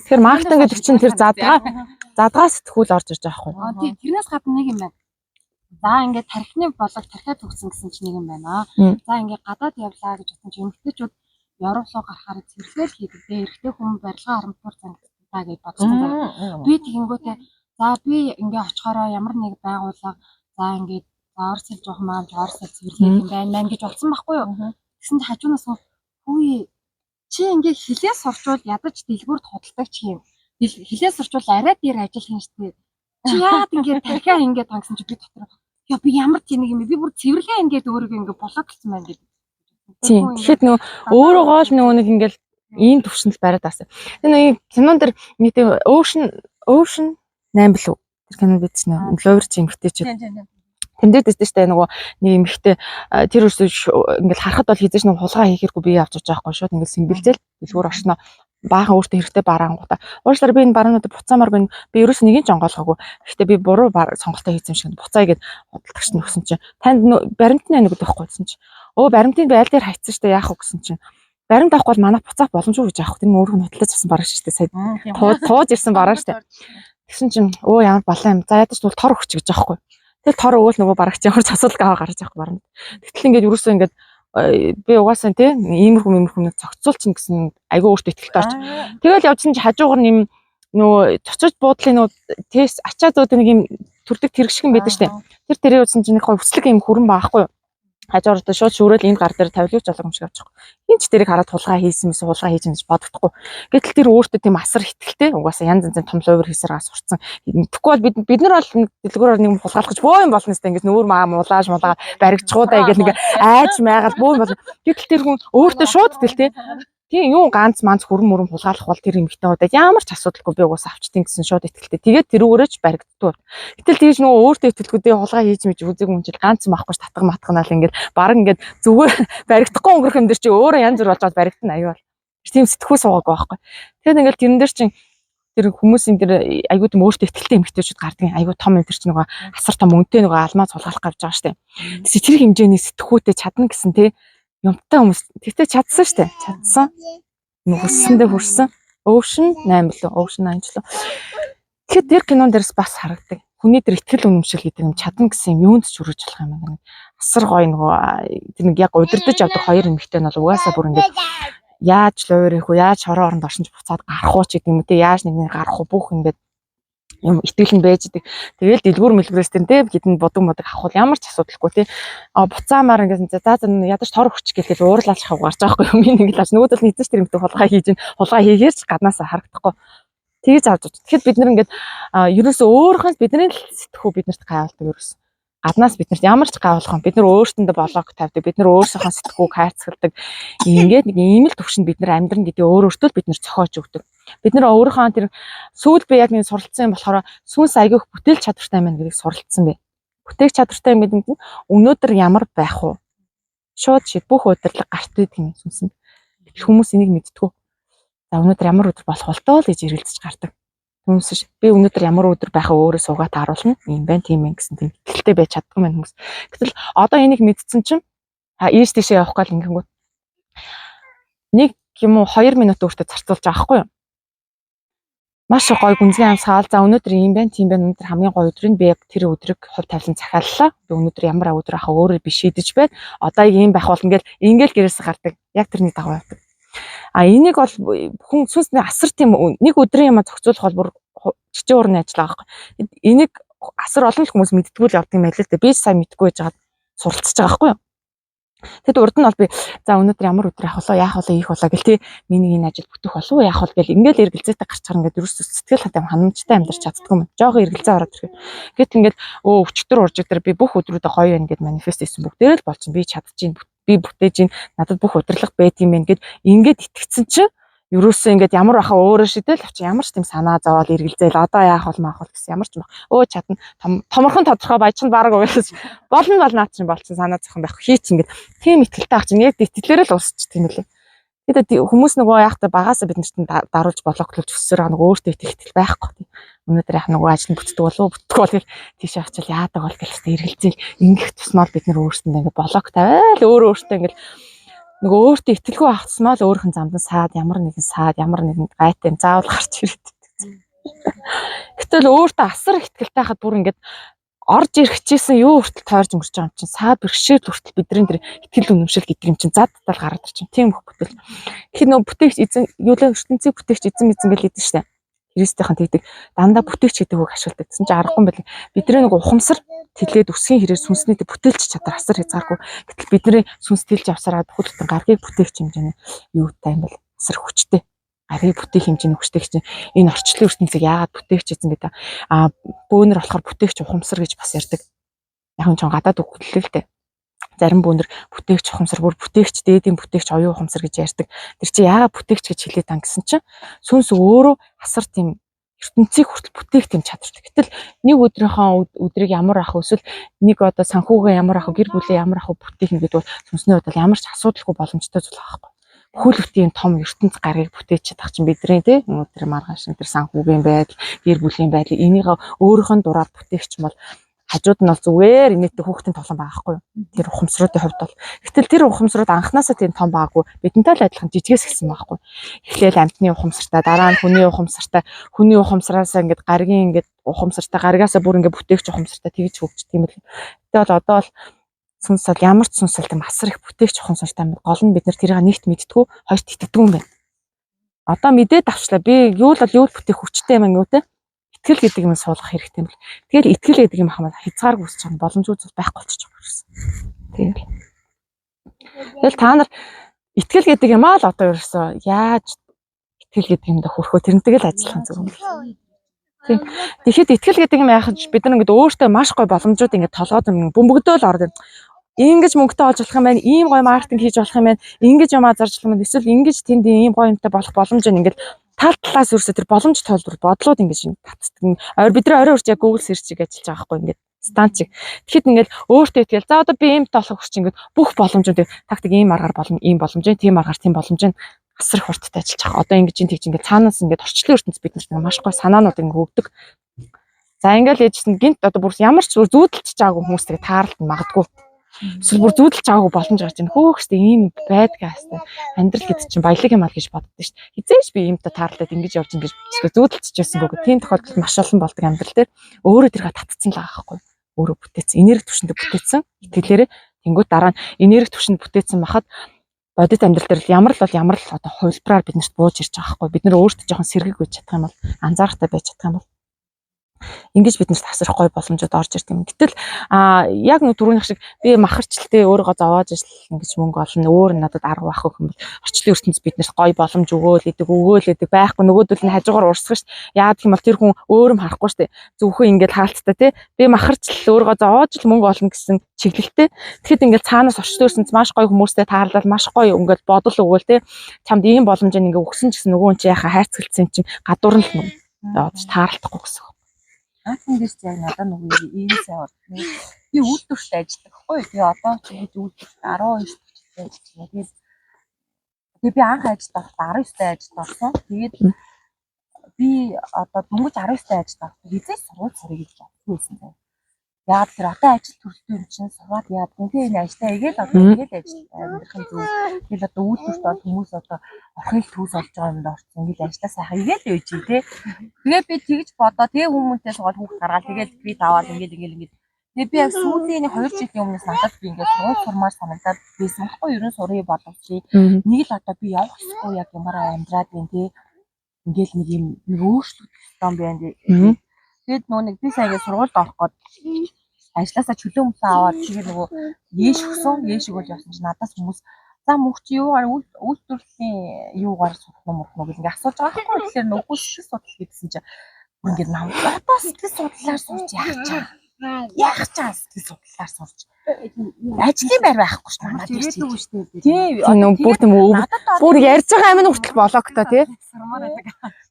Тэр маркетинг гэдэг чинь тэр задгаа сэтгүүл орж ирж байгаа байхгүй. Тийм тэрнээс гадна нэг юм байна. За ингээд тархины болог тархиад төгсөн гэсэн чинь нэг юм байна. За ингээд гадаад явлаа гэж бодсон чинь эмгтэйчүүд Европ руу гарахаар цэвэрлэл хийдэг. Эрэгтэй хүн барилгын харамтур зангидаа гэж бодсон. Би тэгэнгүүтээ за би ингээд очихороо ямар нэг байгууллага за ингээд орсэл жоох маань орсэл цэвэрлэл юм байна гэж бодсон байхгүй юу. Тэгсэн чинь хажуунаас хөөе чи ингээд хилээс сурчвал ядаж дэлгүүрт худалдаг ч юм. Хилээс сурчвал арай дээр ажил хийн штэ. Чи яад ингээд тархиа ингээд тангасан чи би дотор яа би ямар тийм нэг юм би бүр цэвэрлээ ингээд өөрийгөө ингээд блоклсан байна гэдэг. Тийм. Тэгэхэд нөгөө өөрөөгөө л нөгөө нэг ингээд ийм төвшөнд бариад таасан. Тэр нэг кинон дэр нэг тийм Ocean 8 билүү. Тэр кинонд бидсэн нэ. Ловер чи эмхтэйчүүд. Тэмдээд байсан шүү дээ нөгөө нэг эмхтэй тэр ингээд харахад бол хийжээш нэг хулгай хийхэргүй би явж байгаа байхгүй шууд ингээд симбэлзэл дэлгүүр оршноо баахан өөртөө хэрэгтэй бараангуудаа. Уучлаарай би энэ бараануудад буцаамаар байна. Би ерөөс нэгийг ч онгоолгоогүй. Гэхдээ би буруу сонголтоо хийсэн юм шиг буцаая гэд бодлогч нь өгсөн чинь танд баримтны нэг өгөхгүй гэсэн чинь өө баримтын байл дээр хайцсан шүү дээ яах вэ гэсэн чинь баримт авахгүй бол манайх буцаах боломжгүй гэж аахгүй. Тэр нь өөрөө хөдлөж авсан бараг шүү дээ. Сая тууж ирсэн бараг шүү дээ. Тэгсэн чинь өө ямар балан юм. За ядаж бол тор өгч гэж аахгүй. Тэгэл тор өгөөл нөгөө барагч ямар ч асуудал аваа гарч авахгүй барна. Тэгтэл ингээд ерөөсөө ингээд би угаасаа тийм иймэрхүү цогцолч гэсэн айгүй өөртөө ихтэй орч. Тэгэл явжсэн чи хажуугар нэм нөгөө цоцож буудлын нөгөө тест ачаадууд нэг юм төрдөг тэрэгшгэн байдаг штэ. Тэр тэрээ үзсэн чинь нэг гой хүслэг юм хүрэн баахгүй юу. Хажуугаар одоо шууд шүүрэл энд гар дээр тавилууч алга юм шиг авчих. Хин ч тэрийг хараад хулгай хийсэн мэс хулгай хийж юм гэж бодохдохгүй. Гэтэл тэр өөртөө тийм асар хэтгэлтэй угаасаа янз янзын том ловер хийсээр сурцсан. Тэгэхгүй бол бид нар бол дэлгүүрээр нэг хулгайлах гэж бөө юм болно сте ингээд нүүр маа муулааж баригчгуудаа ингээд нэг айж майгаал бөө юм болно. Гэтэл тэр хүн өөртөө шууд тэлтэй. Тийм юу ганц манц хүрэн мөрөн хулгайлах бол тэр эмэгтэй удаад ямар ч асуудалгүй би угаасаа авчтیں гэсэн шууд итгэлтэй. Тэгээд тэрүүгээрээ ч баригддаг. Гэтэл тэгж нөгөө өөртөө итгэлгүүдээ хулгай хийж мэж үзег юм чил ганц маахгүй татгах матганаал ингээд баг ингээд зүгээр баригдахгүй өнгөрөх юм дэр чи өөрөө янз бүр болж бод баригдана аюул. Тийм сэтгхүү суугаагүй байхгүй. Тэгээд ингээд тэрэн дээр чин тэр хүмүүсийн тэр аюу тийм өөртөө итгэлтэй эмэгтэйчүүд гардаг аюу том энэ тэр чи нөгөө асар том үнэтэй нөгөө алмаз сулгаалах гэж байгаа штэ. Тэс тэр хэмжээний сэтгхүүтэй чадна гэсэн тий юмтай хүмүүс тэгтээ чадсан штэ. Чадсан. Нүсэндээ хүрсэн. Ocean 8 лөө, Ocean 8 лөө. Тэгэхээр тэр кинон дээрс бас харагдаг. Хүний тэр ихтгэл үнэмшил гэдэг юм чадна гэсэн юм юунд ч хүрэж болох юм байна. Асар гоё нөгөө тэр нэг яг удирдах авдаг хоёр эмэгтэй нь бол угаасаа бүр ингээд яаж лойр их үү, яаж хорон оронд оршинж буцаад гарах уу ч гэдэг юм те яаж нэг гарах уу бүх ингээд юм итгэл нь байждаг. Тэгэл дэлгүүр мэлгүүрээс тэр те хитэн бодог авах ямар ч асуудалгүй те. Буцаамаар ингээд за ядаж тор өгч гэлээ уурлаач хав гарч байгаа байхгүй юм. Нэг л нөгөөдөл нь эзэн тэр юмтай хулгай хийж ин хулгай хийгээрч гаднаас харагдахгүй. Тэгж авч. Тэгэхэд бид нар ингээд ерөөсөө өөрийнхөө бидний сэтгхүү биднэрт гайвалдаг ерөөс. Гаднаас биднэрт ямар ч гайвуулах юм. Бид нар өөрсөндөө блог тавьдаг. Бид нар өөрсөөхөө сэтгхүүг хайрцагладаг. Ингээд нэг ийм л төвшөнд бид нар амьдран гэдэг өөрөөсөө л бид нар цохоож өгдөг. Бид нар өөрийнхөө тэр сүүл би яг нэг суралцсан юм болохоор сүнс айгүйх бүтээл чадвартай байна гэдгийг суралцсан бэ. Бүтээх чадвартай юм гэдэг нь өнөөдөр ямар байх вэ? Шууд шиг бүх удирдлага гарт идэг юм сүнсэнд. Хүмүүс энийг мэдтгүү. За өнөөдөр ямар өдөр болох болтоо л гэж ирэлцэж гардаг. Хүмүүс би өнөөдөр ямар өдөр байхаа өөрөө суугаад харуулна. Ийм байна, тийм ээ гэсэн тийм ихтэй байж чаддгүй мэн хүмүүс. Гэтэл одоо энийг мэдсэн чинь ийш тийшээ явах гал ингэнгүүт нэг юм уу 2 минут өөртөө зарцуулж байгаа хгүй юу? Маш гоё гүнзгий амсгаал. За өнөөдөр ийм байна, тийм байна. Өнөөдөр хамгийн гоё өдөр нь би яг тэр өдрийг хувь тавилан захиаллаа. Би өнөөдөр ямар өдөр ахаа өөрөө би шийдэж байна. Одоо ийм байх болно гэл ингээл гэрээс гардаг. Яг тэрний дагуу явдаг. Энийг бол хүн сүнсний асар тийм нэг өдрийн юм зохицуулах бол бүр чичээ урны ажил байгаа байхгүй. Энийг асар олон хүмүүс мэддгүү л явдаг юм байл л дээ. Би сайн мэдгүй байж байгаа суралцж байгаа байхгүй юу. Тэгэд урд нь бол би за өнөөдөр ямар өдөр яах вэ ийх болоо гэл тий миний энэ ажил бүтэх болов уу яах вэ гэл ингээл эргэлзээтэй гарч чаар ингээд ерөөс сэтгэл хатам ханамжтай амьдарч чаддгүй юм. Жоохоо эргэлзээ ороод ирэх. Гэт ингээд өчтөр урж өдөр би бүх өдрүүдэд гоё байна гэд манифест хийсэн бүгдээрээ л болж чинь би чадчих чинь би бүтээж чинь надад бүх удирдлага байд юм байна гэд ингээд итгэцэн чинь ерөөсөө ингээд ямар баха өөрөө шидэл авчих ямар ч тийм санаа зовоол эргэлзээл одоо яах бол маах бол гэсэн ямар ч юм. Чадна томорхон тодорхой баяж нь баг уйлаж болно бол наад чинь болчихсон санаа зовхон байх хийч ингээд тийм ихтэлтэй ах чинь яг итгэлээрээ л уусчих тийм үлээ. Тэгээд хүмүүс нөгөө яахтай багаасаа бид нарт даруулж блоклуулж өссөөр байгаа нөгөө өөртөө итгэл байхгүй тийм. Өнөөдөр яг нөгөө ажил нь бүтдэг болов уу бүтдэг бол гэл тийш авчил яадаг бол гэлээ эргэлзээл ингэх тусмал бид нар өөрсөндөө ингээд блок тавиал өөртөө ингээд нөгөө өөртөө итгэлгүй байх тусмаа л өөрхөн замдан саад ямар нэгэн гайтай юм заавал гарч ирээд. Гэтэл өөртөө асар итгэлтэй хахад бүр ингээд орж ирэхчээсэн юу хүртэл тойрж өнгөрч байгаа юм чинь саад бэрхшээл хүртэл бидний тэр итгэл үнэмшил гэдэг юм чинь зад тал гараад ирчин тийм их бүтэл. Тэгэхээр нөгөө бүтээгч эзэн юу л ертөнцийг бүтээгч эзэн гэл идэв штэ. Христийнхэн тэгдэг дандаа бүтээгч гэдэг үг ашигладаг. Гэсэн чинь аргагүй юм байна. Бидний нэг ухамсар тэлээд өсгийн хэрээр сүнсний бүтээлч чадвар асар хязгааргүй. Гэтэл бидний сүнс тэлж авсараад бүхэлдэн гаргийг бүтээгч хэмжээний юутай юм бол асар хүчтэй. Гаргийг бүтээх хэмжээний хүчтэй чинь энэ орчлон ертөнцийг яагаад бүтээгч эзэн гэдэг бөөнөр болохоор бүтээгч ухамсар гэж бас ярьдаг. Яг нь ч гадаад үг хэлээ л дээ. Зарим бөөнөр бүтээгч ухамсар бүр бүтээгч дээдийн бүтээгч оюун ухамсар гэж ярьдаг. Тэр чинь яагаад бүтээгч гэж хэлээд тань гэсэн чинь сүнс өөрөө асар тийм ертөнцийг хүртэл бүтээх тийм чадвартай. Гэтэл нэг өдрийг ямар ах вэ? Эсвэл нэг одоо санхүүгээ ямар ах вэ? Гэр бүлээ ямар ах вэ? Бүтээх юм гэдэг бол сүнсний хувьд ямар ч асуудалгүй боломжтой зүйл байхгүй. Бүхэл бүтэн том ертөнц гарыг бүтээж чадах чинь бидний тий өнөөдөр маргааш энэ санхүүгийн байдал, гэр бүлийн байдал энийг өөрийнхөө дураар бүтээгч бол хажууд нь бол зүгээр инээдтэй хүүхдийн тоглоом байхгүй юу? Тэр ухамсруудын хувьд бол. Гэтэл тэр ухамсрууд анханасаа тийм том байгаагүй. Бидэнтэй л адилхан жижигээс эхэлсэн байхгүй. Эхлээл амтны ухамсартай, дараа нь хүний ухамсартай, хүний ухамсараасаа ингээд гаргийн ингээд ухамсартай, гаргаасаа бүр ингээд бүтээгч ухамсартай тэгж хөгжчих юм л. Гэтэл одоо л сүнс бол ямар ч сүнс бол асар их бүтээгч ухамсартай юм. Гол нь бид нар тэрийг нэгт мэдтгүү, хоёрт итгэдэг юм байна. Одоо мэдээд авчлаа. Би юу л бүтээх хүчтэй юм юу те? Итгэл гэдэг юм суулгах хэрэгтэй юм бэл. Тэгэл итгэл гэдэг юм хамаа хязгааргүй үсч байгаа боломжгүй зүйл байхгүй болчих жоох гэсэн. Тэгэл та нар итгэл гэдэг юм аа л одоо ерөөсөө яаж итгэл гэдэг юмда хүрхөө тэрнтэйг л ажиллах зүг юм. Тийм. Тэгэхэд итгэл гэдэг юм яах вэ? Бид нар ингээд өөртөө маш гой боломжууд ингээд толгойд бөмбөгдөөл ордог. Ингэж мөнгөтэй олж болох юм байна. Ийм гой маркетинг хийж болох юм байна. Ингэж юм зарж болох юм байна. Эсвэл ингэж тэнд ийм гой юмтай болох боломж нь ингээд тал талаас ерөөсөө тэр боломж тоолбор бодлууд ингэж татдаг. Бидний орой урч яг Google search-ийг ажиллаж байгаа байхгүй ингээд станцыг. Тэгэхэд ингээд өөртөө итгэл. За одоо би иймтэй болох хүч ингээд бүх боломжууд тактик ийм аргаар болно, ийм боломж, тийм аргаар тийм боломж асар их хурдтай ажиллаж байгаа. Одоо ингэж тэгж ингээд цаанаас ингээд орчлон ертөнц бид нарт маш гой санаанууд ингээд өгдөг. За ингээд ээжсэн гинт одоо бүр ямар ч зүүдэлж чаагүй хүмүүстэй таарлт магадгүй. Эсвэл бүр зүүдэлж чаагүй боломж гарч ийн хөөхстэй ийм байдгаа хэвээр амьдрал гэдэг чинь баялаг юм аа гэж боддоо шүү дээ. Хизээш би иймтэй таарлаад ингэж явж ингэж зүүдэлж байсангүй. Тийм тохиолдолд маш олон болдог амьдрал дээр өөрөө тэргээ татцсан л байгаа байхгүй. Өөрөө бүтээсэн, энерги түвшинд бүтээсэн. Итгэлээрээ тэнгуут дараа нь энерги түвшинд бүтээсэн махад бодит амьдрал дээр ямар л одоо хувилбараар биднэрт бууж ирж байгаа байхгүй. Бид нэр өөртөө жоохон сэргийг үйж чадах юм бол анзаарахтай байж чадах юм бол ингэж биднэрт асар гой боломжууд орж ирд юм. Гэтэл яг нэг түрүүнийх шиг би махарчлалтай өөрийгөө зовоож ажил ингэж мөнгө олно өөр надад арга байхгүй юм бол орчлон ертөнц биднэрт гой боломж өгөөл идэг байхгүй нөгөөдөл нь хажуугаар урсгах ш. Яагаад гэм бол тэр хүн өөрөм харахгүй штэ. Зөвхөн ингэж хаалттай тий. Би махарчлал өөрийгөө зовоож л мөнгө олно гэсэн чиглэлтэй. Тэгэхэд ингэж цаанаас орчлон ертөнц маш гой хүмүүстэй таарлал маш гой ингэж бодол өгөөл тий. Чамд ийм боломж ингэ өгсөн ч гэсэн нөгөө хүн чи яхаа хайрцагцсан чинь гадуур нь л таарлахгүй гэсэн. Анхны дэрс яг надад нөгөө ийм сайн бол би үйлдвэрт ажилладаг хгүй. Тэгээ одоо ч ингэж үйлдвэрт 12 жилтэй ажиллаж байна. Тэгээд би анх ажиллаж байхдаа 19-тай ажиллаж орсон. Тэгээд би одоо дөнгөж 19-тай ажиллаж байхдаа хизээс сургууль сурах гэж бодсон байсан. Яагаад тэр одоо ажил төрөлтэй юм чинь сураад яад гэнэ энэ ажилтаа игээл одоо игээл ажил амьдрах юм зүг. Тэгэл одоо үйлдвэрт бол хүмүүс одоо орхыг түүс олж байгаа юмд орсон. Ингээл ажиллаа сайхан игээл үйж тий. Тэгээ би тэгж бодоо тэгээ хүмүүнтэй суугаад хүүхд гаргаад тэгээд би даваад ингээл. Тэгээ би яг сүүлийн 2 жилийн өмнөөс надад би ингээд сургууль сурмаар санагдаад байсан байхгүй юу? Ерөн сурыг боловч нэг л одоо би явах ёсгүй яг ямаараа амьдраад байна тий. Ингээл нэг юм өөрчлөлт том байна. Тэгээд нөгөө нэг би сая ингээд сургуульд орох гээд ажлаасаа чөлөө өмсөө аваад тэгээд нөгөө ээш өгсөн. Ээшиг бол явсан чинь надаас хүмүүс за мөнх чи юугаар үйлдвэрлэлийн юугаар сурах юм уу гэх ингээд асууж байгаа байхгүй. Тэгэхээр нөгөө сэтгэл судлал гэдсэн чинь бүр ингээд намайг одоо сэтгэл судлалаар сурч яах чаа сэтгэл судлалаар сурч ажлын байр байхгүй шүү дээ. Надад ирээдүйг шүү дээ. Тийм нөгөө бүр тийм бүр ярьж байгаа амин хүртэл блоктой тий.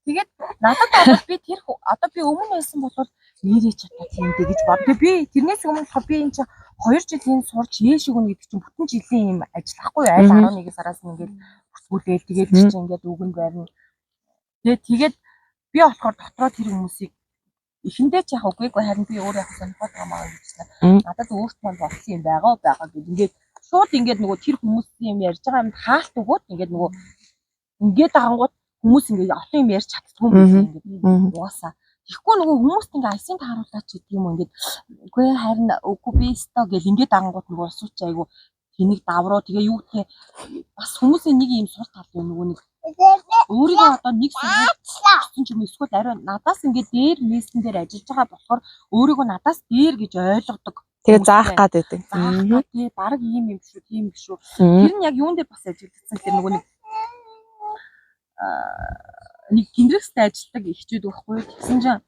Тэгээд надад бол би тэр одоо би өмнө байсан бол нэрээ ч одоо тиймдээ гэж бод. Тэгээд би тэрнээс өмнө би энэ чинь 2 жил энэ сурч ээшиг өгнө гэдэг чинь бүтэн жилийн юм ажиллахгүй айл 11 сараас ингээд бүсгүүлээл тэгээд чинь ингээд үгэнд барина. Тэгээд би болохоор дотроо тэр хүмүүсийг эхэндээ ч яг үгүйгүй харин би өөрөө яг сонирхоод байгаа юм надад өөрт маань болсон юм байгаа гэж ингээд шууд ингээд нөгөө тэр хүмүүсийн юм ярьж байгаа юмд хаалт өгөөд ингээд нөгөө ингээд дагангууд хүмүүс ингээд олон юм ярьж чаддгүй юм ингээд угаасаа тэгэхгүй нөгөө хүмүүст ингээд айсын тааруулаач гэдэг юм ингээд үгүй харин үгүй би өстой гэл ингээд дагангууд нөгөө асууч айгу тэнийг давруу тэгээ юу гэх бас хүмүүсийн нэг юм сур тал юм нөгөө нэг өөрийгөө одоо нэг сургууль ч юм эсвэл арай надаас ингээд дээр мессен дээр ажиллаж байгаа болохоор өөрийгөө надаас дээр гэж ойлгодог. Тэгээ заах гад байдаг. Тий баг ийм юм шүү, тийм биш шүү. Тэр нь яг юунд дээр бас ажиллагдсан тэр нөгөө нэг гиндрэгстэй ажилладаг ихчүүд байхгүй. Тэгсэн чинь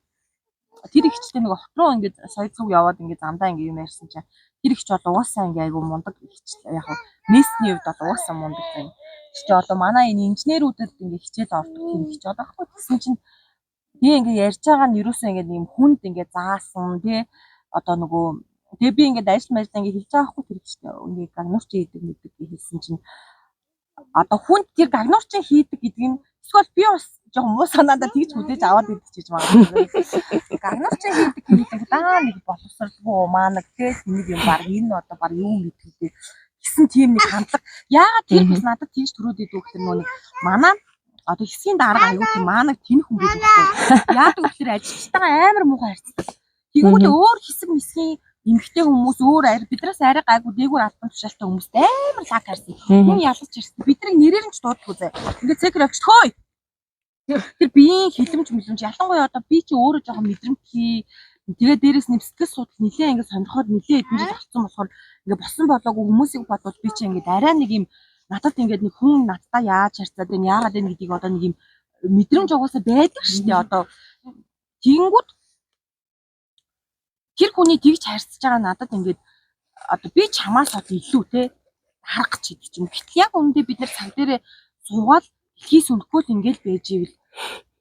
тэр ихчтэй нэг хот руу ингээд сая цуг яваад ингээд замдаа ингээд юм ярьсан чинь тэр ихч бол угаасаа ингээд айгу мундаг ихч яг мессний хувьд бол угаасаа мундаг юм. Чи одоо манай энэ инженерүүдэд ингээ хичээл ордог тийм хич байгаа байхгүй. Тэгсэн чинь би ингээ ярьж байгаа нь ерөөсөө ингээ юм хүнд ингээ заасан тий одоо нөгөө тэгээ би ингээ ажил мэржлээ ингээ хэлж байгаа байхгүй тэр хичтэй ингээ гагнуурч хийдэг мэддэг хэлсэн чинь одоо хүнд тэр гагнуурч хийдэг гэдэг нь эсвэл би бас жоохон муу санаандаа тэгж хүлээж аваад идэж чиж байгаа. Гагнуурч хийдэг даа нэг боловсралгүй маанаг тий нэг юм баг энэ одоо баг юу мэддэг гэсэн тийм нэг хандлага. Яагаад тэр бас надад тийж төрөөд идэв гэхээр нэг манай одоо хэсгийн дарга аягүй тийм маанаг тэнх хүн байдаг байхгүй. Яагаад гэхээр ажилчтайгаа амар муухай харьцдаг. Тэгвэл өөр хэсэг мэсгийн эмгтэй хүмүүс өөр биднээс арай гайгүй дээгүүр албан тушаалтай хүмүүстэй амар лаг харьсан. Хүн ялж ирсэн. Бидний нэрээр нь ч дуудахгүй зэ. Ингээд цэкэр авчт хөөе. Тэр биеийн хилэмж ялангуяа одоо би чи өөрөө жоохон мэдрэмтгий тэгээ дээрээс нь сэтгэл судлал нэлээ ингээд сонирхоод нэлээ эдэн жил авсан болохоор ингээд босон болоогүй хүмүүсийг бодвол би чи ингээд арай нэг юм надад ингээд нэг хүн надтай яаж харьцаад байна яагаад вэ гэдгийг одоо нэг юм мэдрэмж угаасаа байдаг шүү дээ одоо тэгэнгүүт тэр хүний тэгж харьцаж байгаа надад ингээд одоо би чамаас одоо илүү те харах гэж идэг юм. Гэтэл яг үүндээ бид нар цаг дээрээ суугаад дэлхийс өнөхгүй л ингээд байж ивэл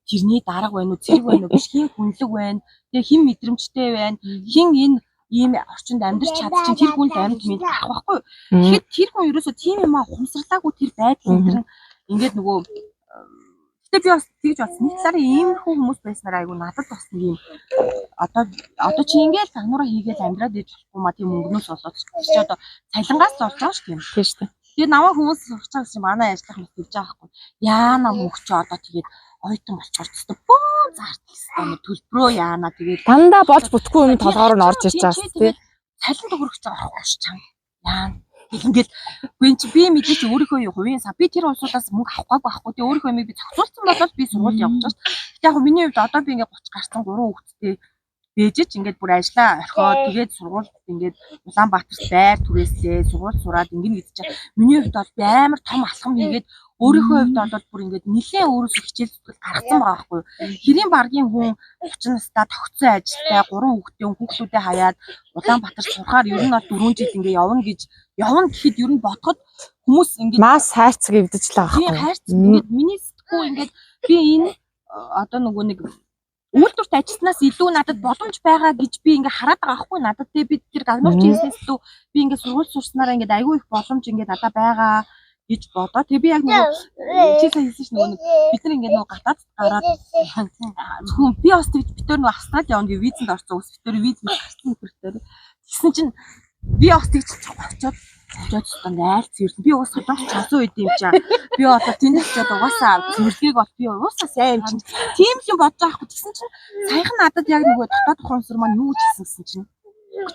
тэрний дарга байна уу зэрэг байна уу биш хин хүнлэг байна тэгээ хин мэдрэмжтэй байна хин энэ ийм орчинд амьдрч чадчих тэр хүн л амьд мэд авах байхгүй. Тэгэхэд тэр хүн ерөөсөө тийм юм аа ухамсарлаагүй тэр байдал энэ ингээд нөгөө гэтээ би бас тэгж бас нэг талаараа иймэрхүү хүмүүс байснаар айгу надад бас нэг юм одоо чи ингээд гагнуураа хийгээд амьдраад иж болохгүй ма тийм өнгнөөс болоод чи одоо цалингаас зорж байгаа шүү дээ. Тийм шүү дээ. Тэгээ намайг хүмүүс сурч байгаа гэсэн манай ажиллах хүмүүс гэж байгаа байхгүй. Яана мөхч одоо тэгээд ойтон болчихор тест бөө зарт гэсэн төлбөрөө яана тэгээд дандаа болж бүтгүй юм толгоор нь орж ирж байгаа тий. Цалин төгрөгч орохгүй ш чам. Яана. Ингээд би мэдээч өөрийнхөө хувийн сан би тэр улсуудаас мөнгө авахгүй. Тэгээ өөрийнхөө юмыг би зохицуулсан болол би сургууль явж байгаа ш. Гэтэ яг миний хувьд одоо би ингээд 30 гарсан 3 хүүхэдтэй бэжэж ингээд бүр ажиллаа орхиод тэгээд сургуульд ингээд Улаанбаатарт байр түрээслээ сургууль сураад ингээд гэж чинь миний хувьд бол би амар том алхам хийгээд өөрийнхөө хувьд бол бүр ингээд нэлээд өөрөөсөө хичээл зүтгэл гаргасан байгаа байхгүй. Хэрийн баргийн хүн 30 настай тогтсон ажилтай 3 хүүхдүүдээ хаяад Улаанбаатарт сурахаар ер нь бол 4 жил ингээд явна гэхэд ер нь бодоход хүмүүс ингээд мас хайрцаг эвдэж л байгаа байхгүй. Тийм хайрцаг ингээд миний сэтгүү ингээд би энэ одоо нөгөө нэг үйлдвэрт ажилтнаас илүү надад боломж байгаа гэж би ингээ хараад байгаа аахгүй надад те би тэр гагнуурч хийснээс илүү би ингээ сургууль сурснараа ингээ айгүй их боломж ингээ надад байгаа гэж бодоо. Тэгээ би яг нөгөө чи сайн хэлсэн ш нөгөө бид нар ингээ нөгөө гатаад гараад зөвхөн би бас тэгж битээр нөгөө Австралид явна гэж визэнд орсон ус битээр визэнд гарсан нөхөртэй. Тэгсэн чинь би бас тэгж очиод найр цэвэрсэн. Би уус солонгоч цасан үед юм чаа. Би одоо тэнд очиод угаасаа цэвэрлэгийг бол би уусаа сайн юм чинь. Тийм юм бодож байгаа хгүй. Тэгсэн чинь саяхан надад яг нөгөө дотоод ухамсар маань юу ч хэлсэн чинь.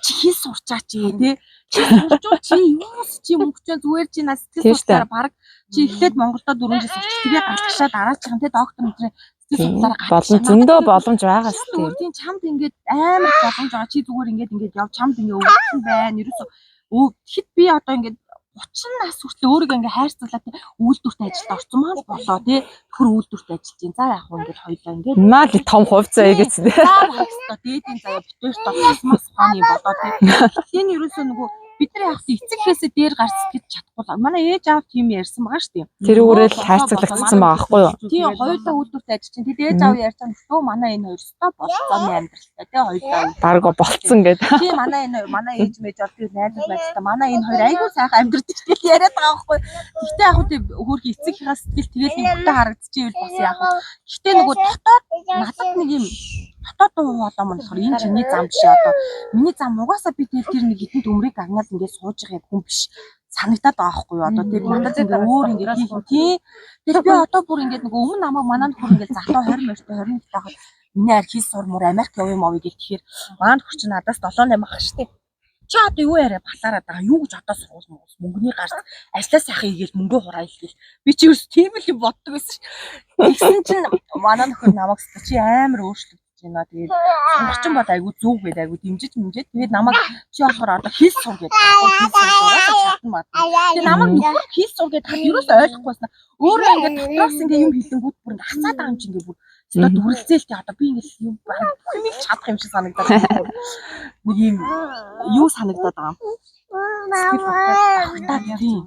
чи хий сурчаач тий. Чи сурчвал чи юус чи мөнгөчөө зүгээр чи нас сэтгэл судлаараа баг чи эхлээд Монголдо 4 жил сурч тэгээ гартгашаа дараачих тий доктор мэтрээ сэтгэл судлаараа боломж зөндөө боломж байгаа шүү дээ. Өөртөө чамд ингээд амар боломж байгаа. Чи зүгээр ингээд яв чамд ингээд өвчин байна. Ерөөсөө тэгэхэд би одоо ингээд 30 нас хүртэл өөрийгөө ингээ хайрцаглаад үйлдвэрт ажилд орсон маань болоо тий төр үйлдвэрт ажиллаж байна. За яг хөө ингээд хоёлаа ингээд маа л том хувьцаа гэсэн тий. За багста дээдийн заяа битүүр тосмос хааны болоо тий. Тэгэхээр ерөөсөө нөгөө бид нар яг эцэг хэсээ дээр гарч сэтгэж чадахгүй. Манай ээж аав тийм ярьсан байгаа шүү дээ. Тэрүүгээрээ л хайрцаглагдсан байгаа байхгүй юу? Тийм хоёулаа үйлдвэрт ажиллаж чинь. Тэгээд ээж аав ярьсан шүү манай энэ хоёр өстө болцооны амьдралтай тий хоёулаа. Барга болцсон гэдэг. Тийм манай ээж мэж бол тэр найзууд байцтай. Манай энэ хоёр айгүй сайхан амьдрдаг гэж яриад байгаа байхгүй. Гэхдээ яг үгүй хөөрхөн эцэгийнхээ сэтгэл тэгэл юм хөтэ харагдчихвэл бас яг. Гэхдээ нөгөө дотоод надад нэг юм дотоод дуу болоо мөн болохоор энэ чиний зам биш одоо. Миний зам угаасаа би тэр нэг хитэн төмрийг агнаад ингээд сууж байгаа хүн биш. Санагдаад байгаа байхгүй юу одоо тэр надад ингээ өөр ингээ хийх юм тий. Тэр би одоо бүр ингээ нөгөө өмнө намайг манад бүр ингээ залуу 20 морьтой 21 тахад миний архив сурмуур Америк явъя мовь гэж тэгэхээр манад хүч надаас 7-8 ах штеп. Чи одоо юу яриа батараад байгаа юу гэж одоо сургууль мөнгөний гарц ажлаа сайхан хийгээл мөнгөө хураа хэлгээл би чи ерөөс тийм л юм боддог байсан ш. Тэгсэн чинь манай нөхөр намайг чи амар өөрчлөгдөж байна. Тэгээд сонгочин бол айгу зүг байд айгу дэмжиж мэмжээд тэгээд намайг чи болохоор одоо хэл сур гэдэг. Хэл сур чадсан маа. Тэгээд намайг хэл сур гэдэг ерөөс ойлгохгүйсэн. Өөрөө ингээд дотроос ингээд юм хэлэнгүүд бүр ингээд хацаад байгаа юм чи ингээд бүр одоо дүрлцээлтэй одоо би ингээд юм бүхнийг чадах юм шиг санагдаад байна. Нэг юм юу санагдаад байгаа юм. Сэтгэл хөдлөлт багтаад тийм.